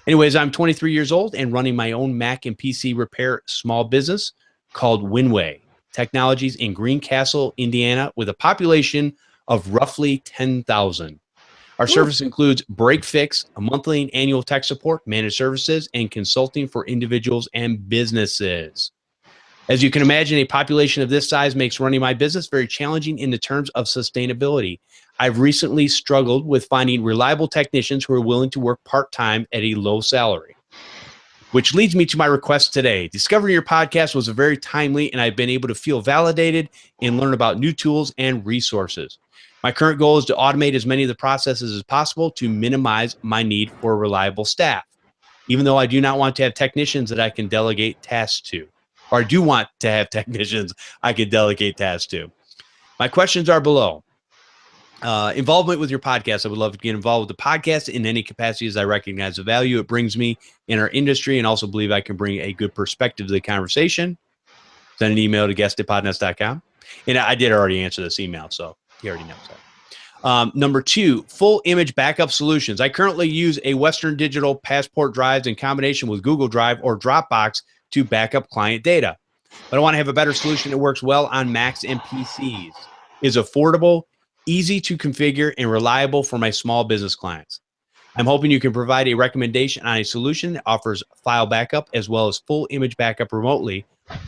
Anyways, I'm 23 years old and running my own Mac and PC repair small business called Winway Technologies in Greencastle, Indiana, with a population of roughly 10,000. Our service includes break fix, a monthly and annual tech support, managed services, and consulting for individuals and businesses. As you can imagine, a population of this size makes running my business very challenging in the terms of sustainability. I've recently struggled with finding reliable technicians who are willing to work part-time at a low salary, which leads me to my request today. Discovering your podcast was very timely, and I've been able to feel validated and learn about new tools and resources. My current goal is to automate as many of the processes as possible to minimize my need for reliable staff, even though I do not want to have technicians that I can delegate tasks to. Or I do want to have technicians I can delegate tasks to. My questions are below. Involvement with your podcast. I would love to get involved with the podcast in any capacity as I recognize the value it brings me in our industry, and also believe I can bring a good perspective to the conversation. Send an email to guest@podnutz.com. And I did already answer this email, so he already knows that. Number 2, full image backup solutions. I currently use a Western Digital Passport drives in combination with Google Drive or Dropbox to back up client data. But I want to have a better solution that works well on Macs and PCs, is affordable, easy to configure, and reliable for my small business clients. I'm hoping you can provide a recommendation on a solution that offers file backup as well as full image backup remotely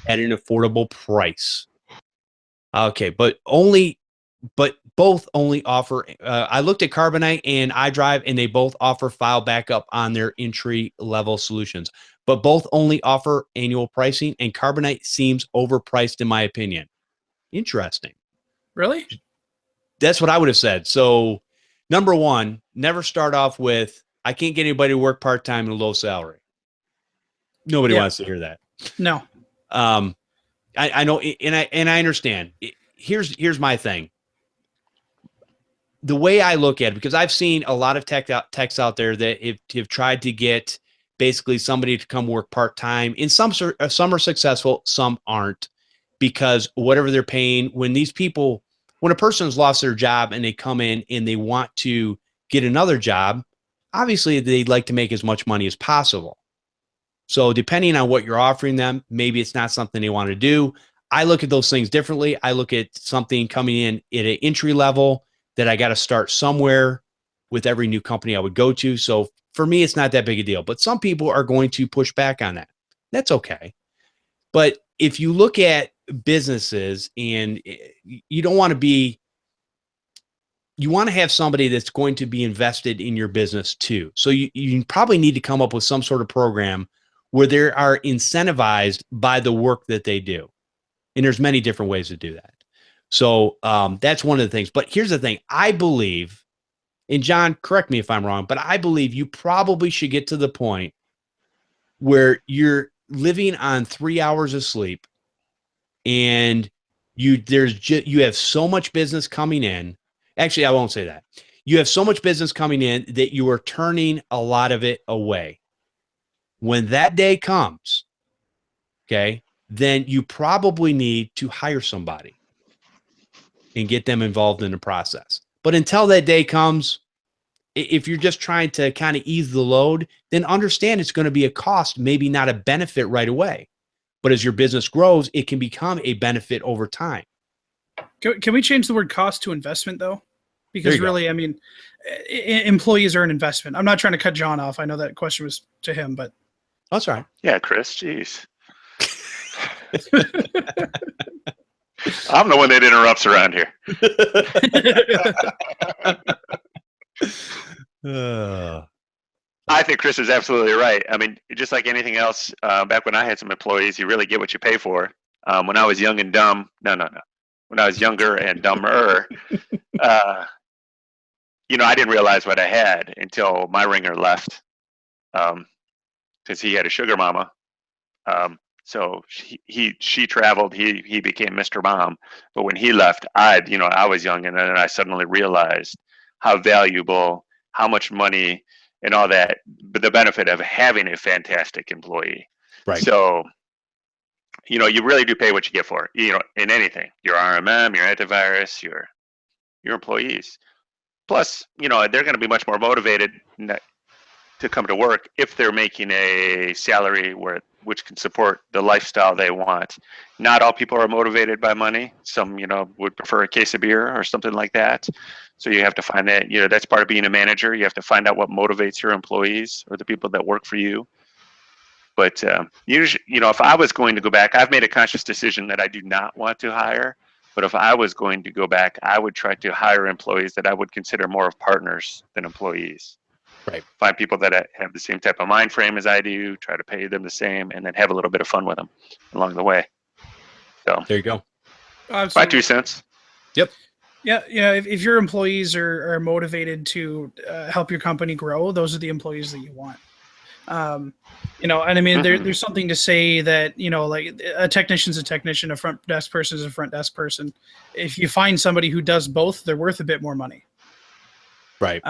at an affordable price. Okay, but only but both only offer, I looked at Carbonite and iDrive, and they both offer file backup on their entry level solutions, but both only offer annual pricing, and Carbonite seems overpriced in my opinion. Interesting. Really? That's what I would have said. So number one, never start off with, I can't get anybody to work part-time and a low salary. Nobody wants to hear that. No. I know, and I understand. Here's my thing. The way I look at it, because I've seen a lot of techs out there that have tried to get basically somebody to come work part-time, and some are successful, some aren't, because whatever they're paying, when a person's lost their job and they come in and they want to get another job, obviously they'd like to make as much money as possible. So depending on what you're offering them, maybe it's not something they want to do. I look at those things differently. I look at something coming in at an entry level that I got to start somewhere with every new company I would go to. So for me, it's not that big a deal, but some people are going to push back on that. That's okay. But if you look at businesses, and you don't want to be, you want to have somebody that's going to be invested in your business too. So you probably need to come up with some sort of program where they are incentivized by the work that they do. And there's many different ways to do that. So that's one of the things. But here's the thing. I believe, and John, correct me if I'm wrong, but I believe you probably should get to the point where you're living on 3 hours of sleep, and you have so much business coming in. Actually, I won't say that. You have so much business coming in that you are turning a lot of it away. When that day comes, okay, then you probably need to hire somebody and get them involved in the process. But until that day comes, if you're just trying to kind of ease the load, then understand it's going to be a cost, maybe not a benefit right away. But as your business grows, it can become a benefit over time. Can we change the word cost to investment, though? Because really, I mean, employees are an investment. I'm not trying to cut John off. I know that question was to him, but. That's right. Yeah, Chris, jeez. I'm the one that interrupts around here. I think Chris is absolutely right. I mean, just like anything else, back when I had some employees, you really get what you pay for. When I was young and dumb, no. When I was younger and dumber, I didn't realize what I had until my ringer left, because he had a sugar mama. So she traveled. He became Mr. Mom. But when he left, I was young, and then I suddenly realized how valuable, how much money, and all that, but the benefit of having a fantastic employee. Right. So, you really do pay what you get for, in anything, your RMM, your antivirus, your employees. Plus, they're going to be much more motivated to come to work if they're making a salary which can support the lifestyle they want. Not all people are motivated by money. Some, would prefer a case of beer or something like that. So you have to find that, that's part of being a manager. You have to find out what motivates your employees or the people that work for you. But usually, if I was going to go back, I've made a conscious decision that I do not want to hire. But if I was going to go back, I would try to hire employees that I would consider more of partners than employees. Right. Find people that have the same type of mind frame as I do, try to pay them the same, and then have a little bit of fun with them along the way. So there you go. Absolutely. My 2 cents. Yep. Yeah. If your employees are motivated to help your company grow, those are the employees that you want. And I mean, there's something to say that, like a technician's a technician, a front desk person is a front desk person. If you find somebody who does both, they're worth a bit more money. Right.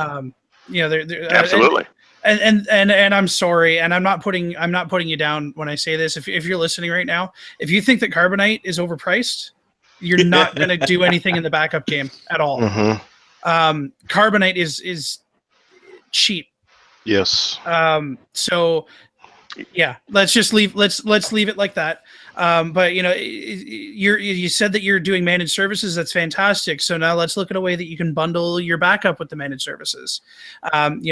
They're Absolutely. And I'm sorry, and I'm not putting you down when I say this. If you're listening right now, if you think that Carbonite is overpriced, you're not going to do anything in the backup game at all. Mm-hmm. Carbonite is cheap. Yes. So yeah, let's leave it like that. But you said that you're doing managed services. That's fantastic. So now let's look at a way that you can bundle your backup with the managed services. And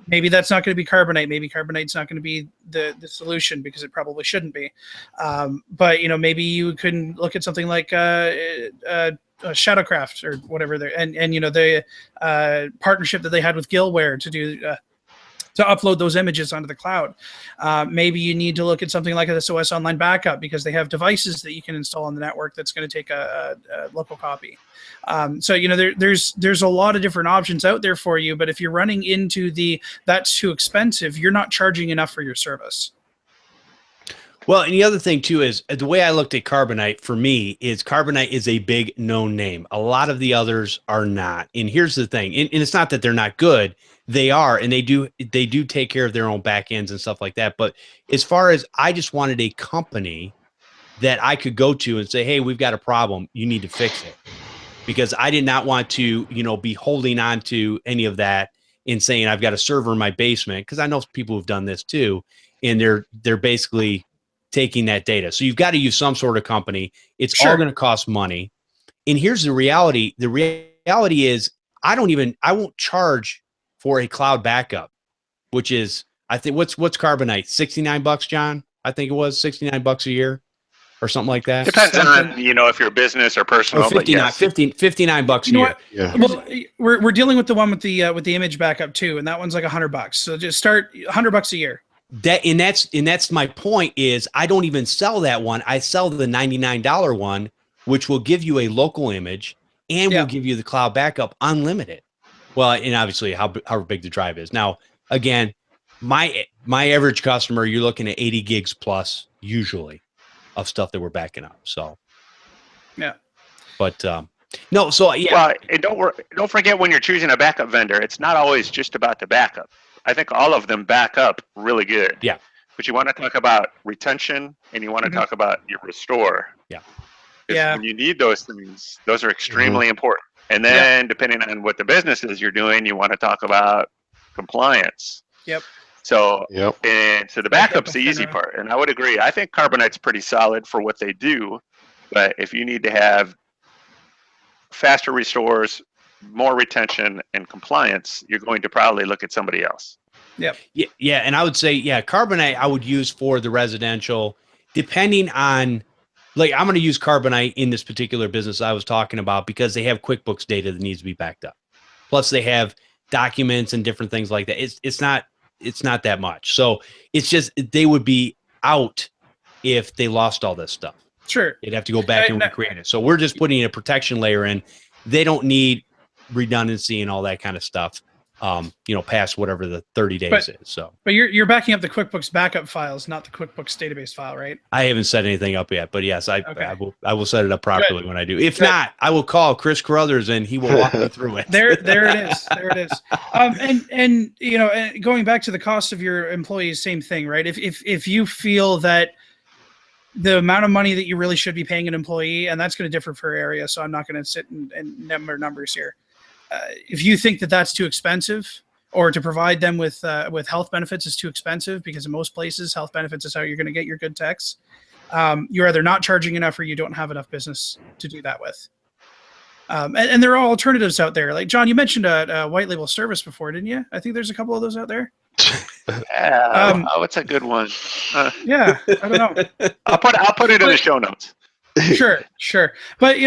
maybe that's not going to be Carbonite. Maybe Carbonite's not going to be the solution, because it probably shouldn't be. But maybe you can look at something like Shadowcraft or whatever they're, and the partnership that they had with Gilware to do to upload those images onto the cloud. Maybe you need to look at something like an SOS Online Backup because they have devices that you can install on the network that's going to take a local copy. So there's a lot of different options out there for you, but if you're running into that's too expensive, you're not charging enough for your service. Well, and the other thing too is the way I looked at Carbonite for me is Carbonite is a big known name. A lot of the others are not. And here's the thing, and it's not that they're not good. They are, and they do take care of their own back ends and stuff like that. But as far as I just wanted a company that I could go to and say, hey, we've got a problem. You need to fix it. Because I did not want to, be holding on to any of that and saying I've got a server in my basement, because I know people who've done this too, and they're basically taking that data. So you've got to use some sort of company. It's all going to cost money. And here's the reality. The reality is I won't charge for a cloud backup, which is, I think, what's Carbonite? $69, John? I think it was $69 a year or something like that. Depends on, if you're business or personal. Or 59, but yes. $59 a year. Yeah. Well, we're dealing with the one with the image backup too, and that one's like $100. So just start $100 a year. That's my point is I don't even sell that one. I sell the $99 one, which will give you a local image and will give you the cloud backup unlimited. Well, and obviously how big the drive is. Now, again, my average customer, you're looking at 80 gigs plus usually of stuff that we're backing up. So, yeah. But no, so yeah. Well, and don't forget when you're choosing a backup vendor, it's not always just about the backup. I think all of them back up really good. Yeah. But you want to talk about retention and you want to talk about your restore. Yeah. Yeah. When you need those things, those are extremely important. And then depending on what the business is you're doing, you want to talk about compliance. Yep. So, and so the backup's the easy part. And I would agree. I think Carbonite's pretty solid for what they do. But if you need to have faster restores, more retention and compliance, you're going to probably look at somebody else. Yep. Yeah. And I would say, Carbonite I would use for the residential, depending on, like, I'm going to use Carbonite in this particular business I was talking about because they have QuickBooks data that needs to be backed up. Plus they have documents and different things like that. It's not that much. So it's just, they would be out if they lost all this stuff. Sure. They'd have to go back and recreate it. So we're just putting a protection layer in. They don't need redundancy and all that kind of stuff, past whatever the 30 days is. So, but you're backing up the QuickBooks backup files, not the QuickBooks database file, right? I haven't set anything up yet, but yes, I will set it up properly when I do. If not, I will call Chris Carruthers and he will walk me through it. There it is. There it is. And going back to the cost of your employees, same thing, right? If you feel that the amount of money that you really should be paying an employee, and that's going to differ per area, so I'm not going to sit and number numbers here. If you think that that's too expensive, or to provide them with health benefits is too expensive, because in most places health benefits is how you're going to get your good techs, you're either not charging enough or you don't have enough business to do that with. And there are alternatives out there. Like John, you mentioned a white label service before, didn't you? I think there's a couple of those out there. What's a good one? Yeah, I don't know. I'll put it in the show notes. Sure. But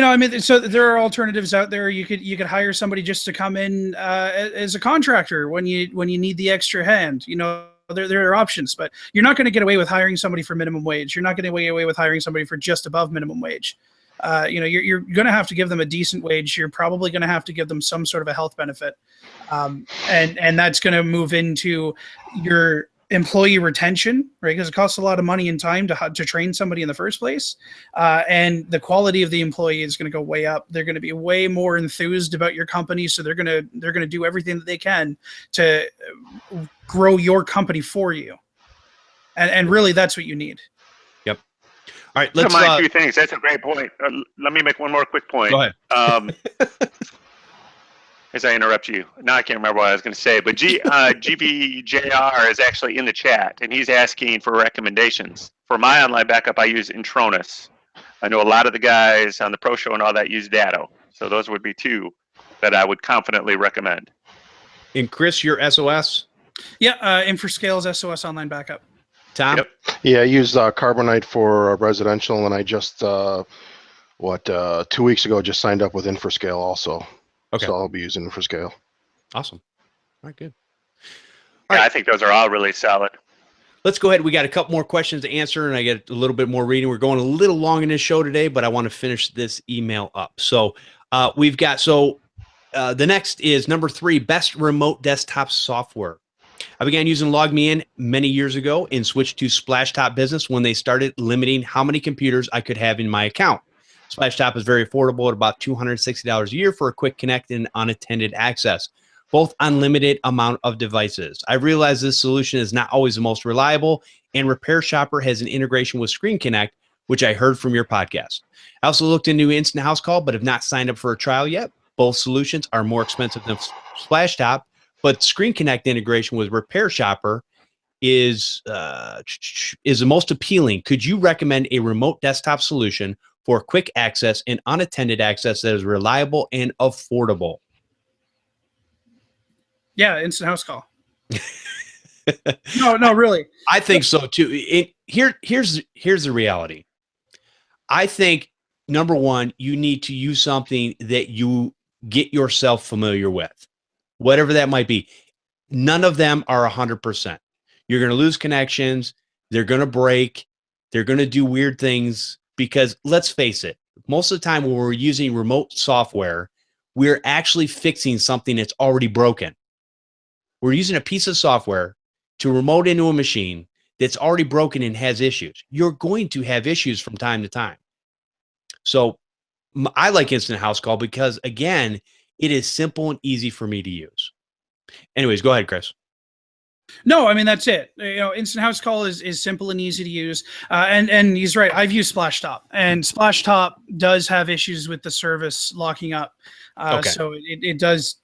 so there are alternatives out there. You could hire somebody just to come in as a contractor when you need the extra hand. There are options, but you're not going to get away with hiring somebody for minimum wage. You're not going to get away with hiring somebody for just above minimum wage. You're going to have to give them a decent wage. You're probably going to have to give them some sort of a health benefit. And that's going to move into your employee retention, right? Because it costs a lot of money and time to train somebody in the first place. And the quality of the employee is going to go way up. They're going to be way more enthused about your company. So they're going to do everything that they can to grow your company for you. And really that's what you need. Yep. All right. Let's mind two things. That's a great point. Let me make one more quick point. Go ahead. As I interrupt you. Now I can't remember what I was going to say, but GBJR is actually in the chat, and he's asking for recommendations. For my online backup, I use Intronus. I know a lot of the guys on the Pro Show and all that use Datto. So those would be two that I would confidently recommend. And Chris, your SOS? Yeah, Infrascale's SOS online backup. Tom? Yep. Yeah, I use Carbonite for residential, and I just 2 weeks ago, just signed up with Infrascale also. Okay. So I'll be using Infrascale. Awesome. All right, good. Yeah, right. I think those are all really solid. Let's go ahead. We got a couple more questions to answer, and I get a little bit more reading. We're going a little long in this show today, but I want to finish this email up. So we've got, the next is number 3, best remote desktop software. I began using LogMeIn many years ago and switched to Splashtop Business when they started limiting how many computers I could have in my account. Splashtop is very affordable at about $260 a year for a quick connect and unattended access, both unlimited amount of devices. I realize this solution is not always the most reliable, and Repair Shopper has an integration with Screen Connect, which I heard from your podcast. I also looked into Instant House Call, but have not signed up for a trial yet. Both solutions are more expensive than Splashtop, but Screen Connect integration with Repair Shopper is the most appealing. Could you recommend a remote desktop solution for quick access and unattended access that is reliable and affordable? Yeah, Instant House Call. No, really. I think so too. Here's the reality. I think, number one, you need to use something that you get yourself familiar with, whatever that might be. None of them are 100%. You're going to lose connections. They're going to break. They're going to do weird things because, let's face it, most of the time when we're using remote software, we're actually fixing something that's already broken. We're using a piece of software to remote into a machine that's already broken and has issues. You're going to have issues from time to time. So I like Instant House Call because, again, it is simple and easy for me to use. Anyways, go ahead, Chris. No, I mean, that's it. Instant House Call is simple and easy to use. And he's right. I've used Splashtop, and Splashtop does have issues with the service locking up. Okay. So it does.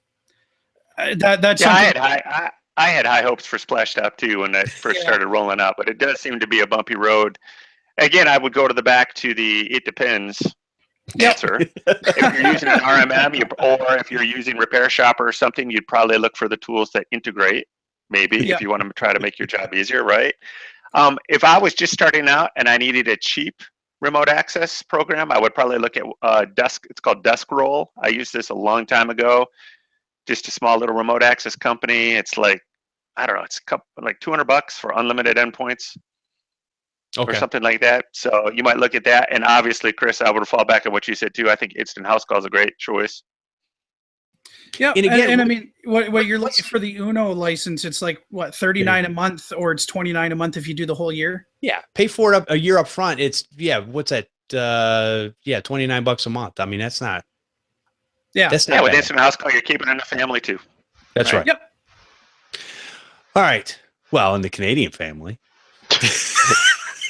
That's Yeah, I had high hopes for Splashtop too when it first started rolling out, but it does seem to be a bumpy road. Again, I would go to the back to the it depends answer. If you're using an RMM or if you're using Repair Shopper or something, you'd probably look for the tools that integrate. Maybe if you want to try to make your job easier, right? If I was just starting out and I needed a cheap remote access program, I would probably look at Desk. It's called Desk Roll. I used this a long time ago. Just a small little remote access company. It's like, I don't know, it's like $200 for unlimited endpoints or something like that. So you might look at that. And obviously, Chris, I would fall back on what you said too. I think Instant House Call is a great choice. Yeah, and again, I mean, what you're looking for the Uno license, it's like what, $39 a month, or it's $29 a month if you do the whole year. Yeah, pay for it a year up front. It's what's that? $29 a month. I mean, that's not. Yeah, that's not with bad. Instant House Call, you're keeping it in the family too. That's right. Yep. All right. Well, in the Canadian family.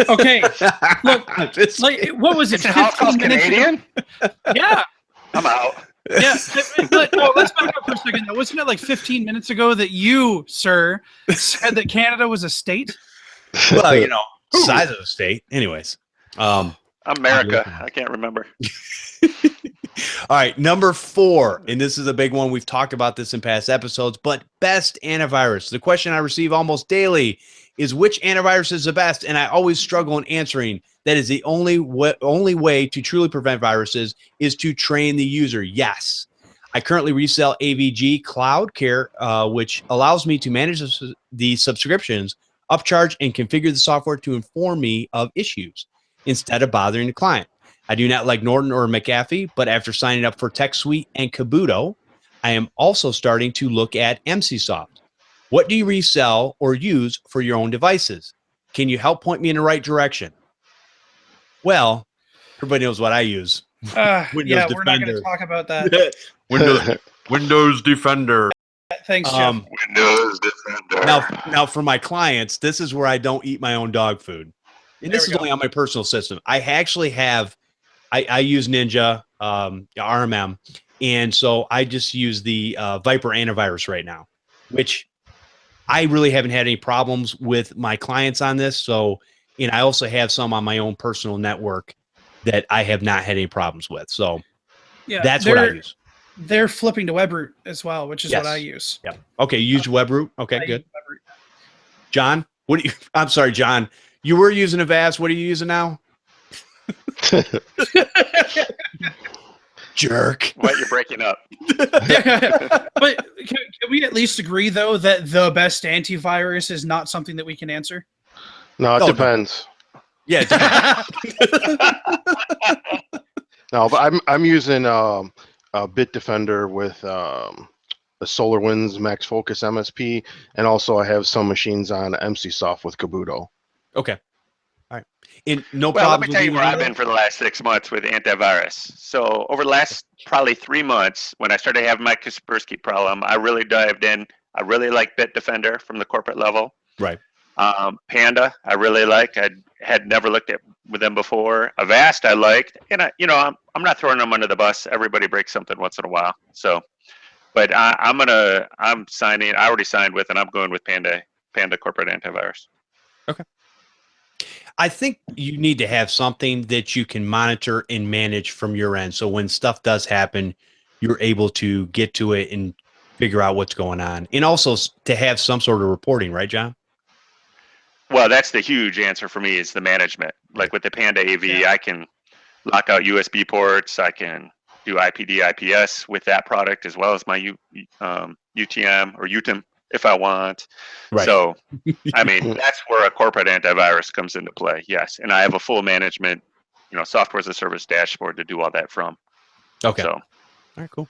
Okay. Look, like, what was it? Instant House Call's Canadian? Yeah. I'm out. Yeah, but no, let's back up for a second. Though. Wasn't it like 15 minutes ago that you, sir, said that Canada was a state? Well, size of the state. Anyways, America. I can't remember. All right, number 4, and this is a big one. We've talked about this in past episodes, but best antivirus. The question I receive almost daily is which antivirus is the best, and I always struggle in answering. That is the only way to truly prevent viruses is to train the user. Yes, I currently resell AVG Cloud Care, which allows me to manage the subscriptions, upcharge, and configure the software to inform me of issues instead of bothering the client. I do not like Norton or McAfee, but after signing up for TechSuite and Kabuto, I am also starting to look at MCSoft. What do you resell or use for your own devices? Can you help point me in the right direction? Well, everybody knows what I use. Yeah, we're not going to talk about that. Windows Defender. Thanks, Jeff. Windows Defender. Now, for my clients, this is where I don't eat my own dog food. And this is only on my personal system. I actually have, I use Ninja, RMM, and so I just use the Viper antivirus right now, which I really haven't had any problems with my clients on this. So, and I also have some on my own personal network that I have not had any problems with. So yeah, that's what I use. They're flipping to WebRoot as well, which is what I use. Yeah. Okay. You use WebRoot. Okay, good. John, I'm sorry, John. You were using Avast. What are you using now? Jerk. What, you're breaking up? But can we at least agree, though, that the best antivirus is not something that we can answer? No, it No, no. depends. Yeah. it depends. No, but I'm using a Bitdefender with a SolarWinds Max Focus MSP, and also I have some machines on MCSoft with Kabuto. Okay. All right. And no Well, let problems me tell you with where either I've of been for the last 6 months with antivirus. So over the last probably 3 months, when I started having my Kaspersky problem, I really dived in. I really like Bitdefender from the corporate level. Right. Panda, I really like. I had never looked at with them before. Avast, I liked, and I'm not throwing them under the bus. Everybody breaks something once in a while. So, but I'm signing. I already signed with, and I'm going with Panda corporate antivirus. Okay. I think you need to have something that you can monitor and manage from your end. So when stuff does happen, you're able to get to it and figure out what's going on. And also to have some sort of reporting, right, John? Well, that's the huge answer for me is the management. Like with the Panda AV, I can lock out USB ports. I can do IPD, IPS with that product as well as my UTM or UTM if I want. Right. So, I mean, that's where a corporate antivirus comes into play. Yes, and I have a full management, software as a service dashboard to do all that from. Okay. So, all right, cool.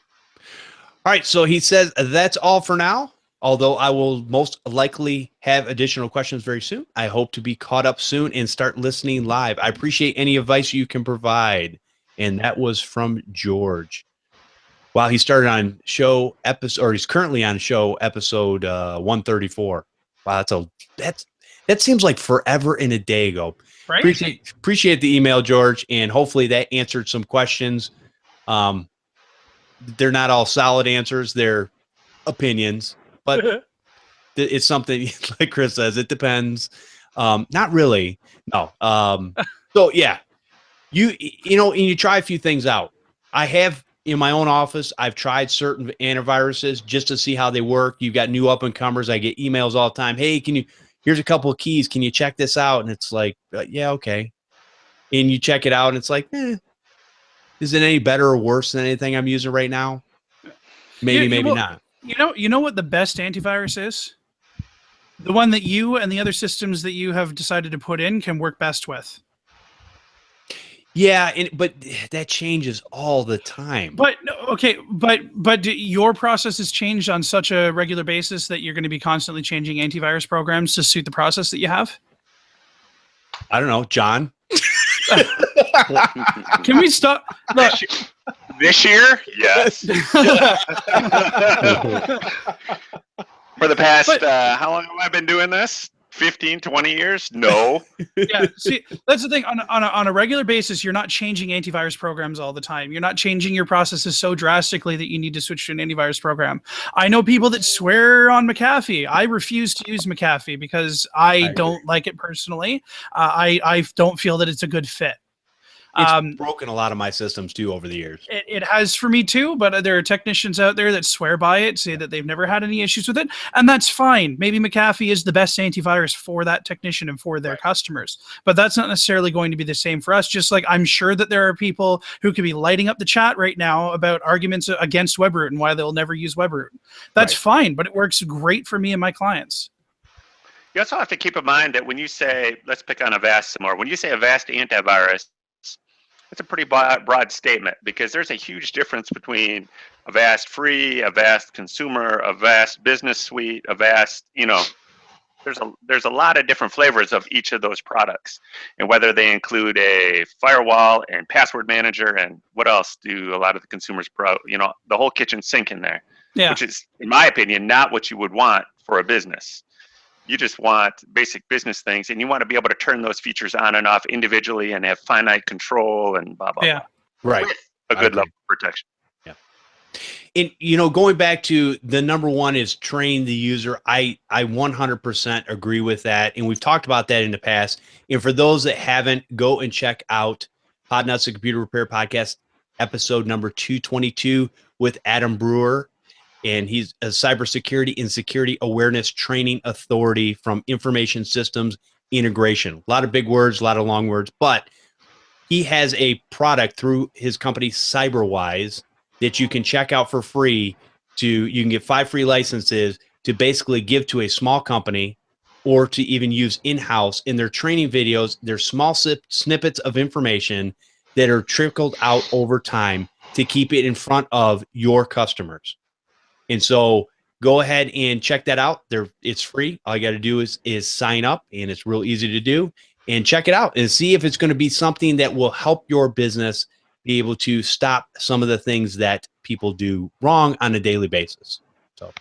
All right. So he says that's all for now. Although I will most likely have additional questions very soon. I hope to be caught up soon and start listening live. I appreciate any advice you can provide. And that was from George. Wow, he started on show episode, or he's currently on show episode 134. Wow, that seems like forever and a day ago. Right? Appreciate the email, George, and hopefully that answered some questions. They're not all solid answers; they're opinions. But it's something like Chris says, it depends. Not really. No. So yeah, you try a few things out. I have in my own office, I've tried certain antiviruses just to see how they work. You've got new up and comers. I get emails all the time. Hey, here's a couple of keys. Can you check this out? And it's like, yeah, okay. And you check it out and it's like, is it any better or worse than anything I'm using right now? Maybe not. You know what the best antivirus is? The one that you and the other systems that you have decided to put in can work best with. Yeah, but that changes all the time. But your process has changed on such a regular basis that you're going to be constantly changing antivirus programs to suit the process that you have? I don't know, John. Can we stop? Look. This year, yes. For the past, how long have I been doing this? 15, 20 years? No. Yeah, see, that's the thing. On a regular basis, you're not changing antivirus programs all the time. You're not changing your processes so drastically that you need to switch to an antivirus program. I know people that swear on McAfee. I refuse to use McAfee because I don't like it personally. I don't feel that it's a good fit. It's broken a lot of my systems too over the years. It has for me too, but there are technicians out there that swear by it, say that they've never had any issues with it, and that's fine. Maybe McAfee is the best antivirus for that technician and for their customers, but that's not necessarily going to be the same for us. Just like I'm sure that there are people who could be lighting up the chat right now about arguments against WebRoot and why they'll never use WebRoot. That's fine, but it works great for me and my clients. You also have to keep in mind that when you say, let's pick on Avast some more, when you say Avast antivirus, it's a pretty broad statement because there's a huge difference between Avast Free, Avast Consumer, Avast Business Suite, Avast, there's a lot of different flavors of each of those products, and whether they include a firewall and password manager and what else do a lot of the consumers the whole kitchen sink in there, which is, in my opinion, not what you would want for a business. You just want basic business things, and you want to be able to turn those features on and off individually and have finite control and blah, blah, blah. Right. With a good level of protection. Yeah. And, going back to the number one is train the user. I 100% agree with that. And we've talked about that in the past. And for those that haven't, go and check out Podnutz, the Computer Repair Podcast, episode number 222 with Adam Brewer. And he's a cybersecurity and security awareness training authority from Information Systems Integration. A lot of big words, a lot of long words, but he has a product through his company CyberWise that you can check out for free. You can get 5 free licenses to basically give to a small company or to even use in-house in their training videos. There's small snippets of information that are trickled out over time to keep it in front of your customers. And so go ahead and check that out. It's free. All you got to do is sign up, and it's real easy to do. And check it out and see if it's going to be something that will help your business be able to stop some of the things that people do wrong on a daily basis. So,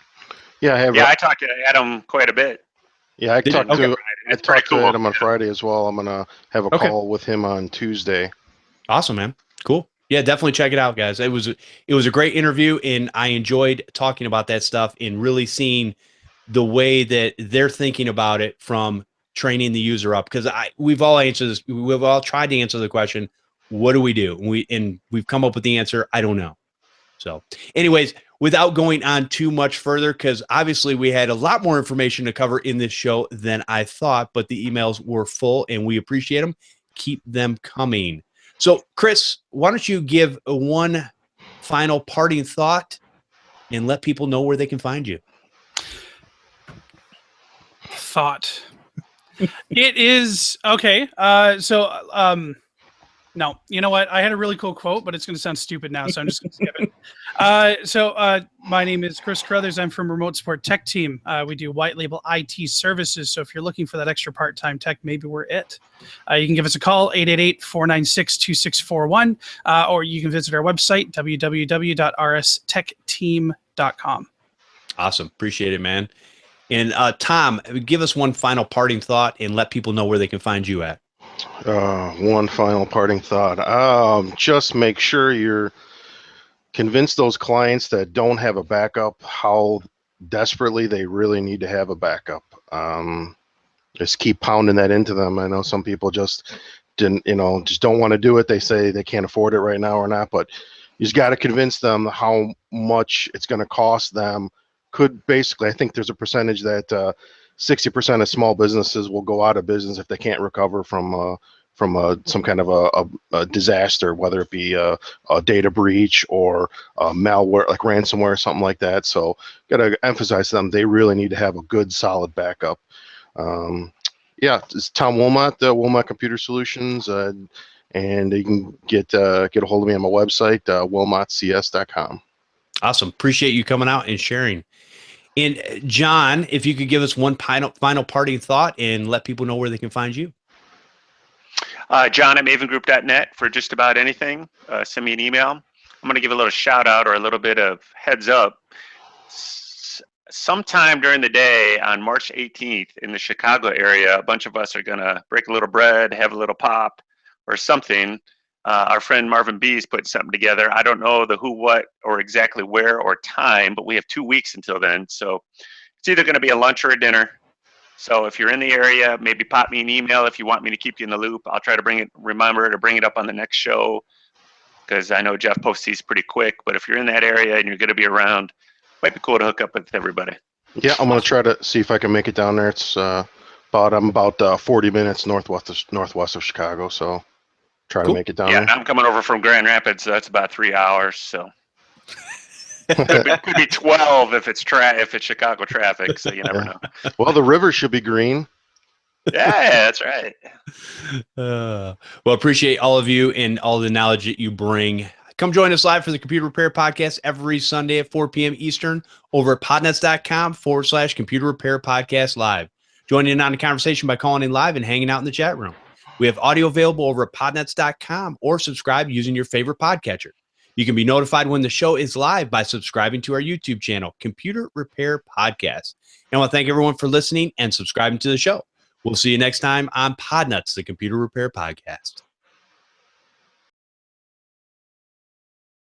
I talked to Adam quite a bit. Yeah, I talked to Adam on Friday as well. I'm gonna have a call with him on Tuesday. Awesome, man. Cool. Yeah, definitely check it out, guys. It was a great interview, and I enjoyed talking about that stuff and really seeing the way that they're thinking about it from training the user up. Because we've all answered this. We've all tried to answer the question, what do we do? And we've come up with the answer, I don't know. So anyways, without going on too much further, because obviously we had a lot more information to cover in this show than I thought, but the emails were full and we appreciate them. Keep them coming. So Chris, why don't you give one final parting thought and let people know where they can find you? Thought. It is okay. No, you know what? I had a really cool quote, but it's going to sound stupid now, so I'm just going to skip it. My name is Chris Carruthers. I'm from Remote Support Tech Team. We do white label IT services. So if you're looking for that extra part-time tech, maybe we're it. You can give us a call, 888-496-2641, or you can visit our website, www.rstechteam.com. Awesome. Appreciate it, man. And Tom, give us one final parting thought and let people know where they can find you at. One final parting thought. Just make sure you're convince those clients that don't have a backup how desperately they really need to have a backup. Just keep pounding that into them. I know some people just don't want to do it. They say they can't afford it right now or not, but you just got to convince them how much it's going to cost them. I think there's a percentage that 60% of small businesses will go out of business if they can't recover from some kind of a disaster, whether it be a data breach or malware, like ransomware or something like that. So got to emphasize to them they really need to have a good, solid backup. It's Tom Wilmot, Wilmot Computer Solutions, and you can get a hold of me on my website, wilmotcs.com. Awesome. Appreciate you coming out and sharing. And John, if you could give us one final parting thought and let people know where they can find you. John at mavengroup.net for just about anything. Send me an email. I'm going to give a little shout out or a little bit of heads up. Sometime during the day on March 18th in the Chicago area, a bunch of us are going to break a little bread, have a little pop or something. Our friend Marvin B is putting something together. I don't know the who, what, or exactly where or time, but we have 2 weeks until then. So it's either going to be a lunch or a dinner. So if you're in the area, maybe pop me an email if you want me to keep you in the loop. I'll try to bring it up on the next show because I know Jeff posts these pretty quick. But if you're in that area and you're going to be around, it might be cool to hook up with everybody. Yeah, I'm going to try to see if I can make it down there. It's about 40 minutes northwest of Chicago, so try to make it down there. Yeah, I'm coming over from Grand Rapids, so that's about 3 hours. So could be 12 if it's Chicago traffic. So you never know. Well, the river should be green. Yeah, that's right. Well, appreciate all of you and all the knowledge that you bring. Come join us live for the Computer Repair Podcast every Sunday at 4 p.m. Eastern over at podnutz.com/Computer Repair Podcast Live. Join in on the conversation by calling in live and hanging out in the chat room. We have audio available over at podnutz.com or subscribe using your favorite podcatcher. You can be notified when the show is live by subscribing to our YouTube channel, Computer Repair Podcast. And I want to thank everyone for listening and subscribing to the show. We'll see you next time on Podnutz, the Computer Repair Podcast.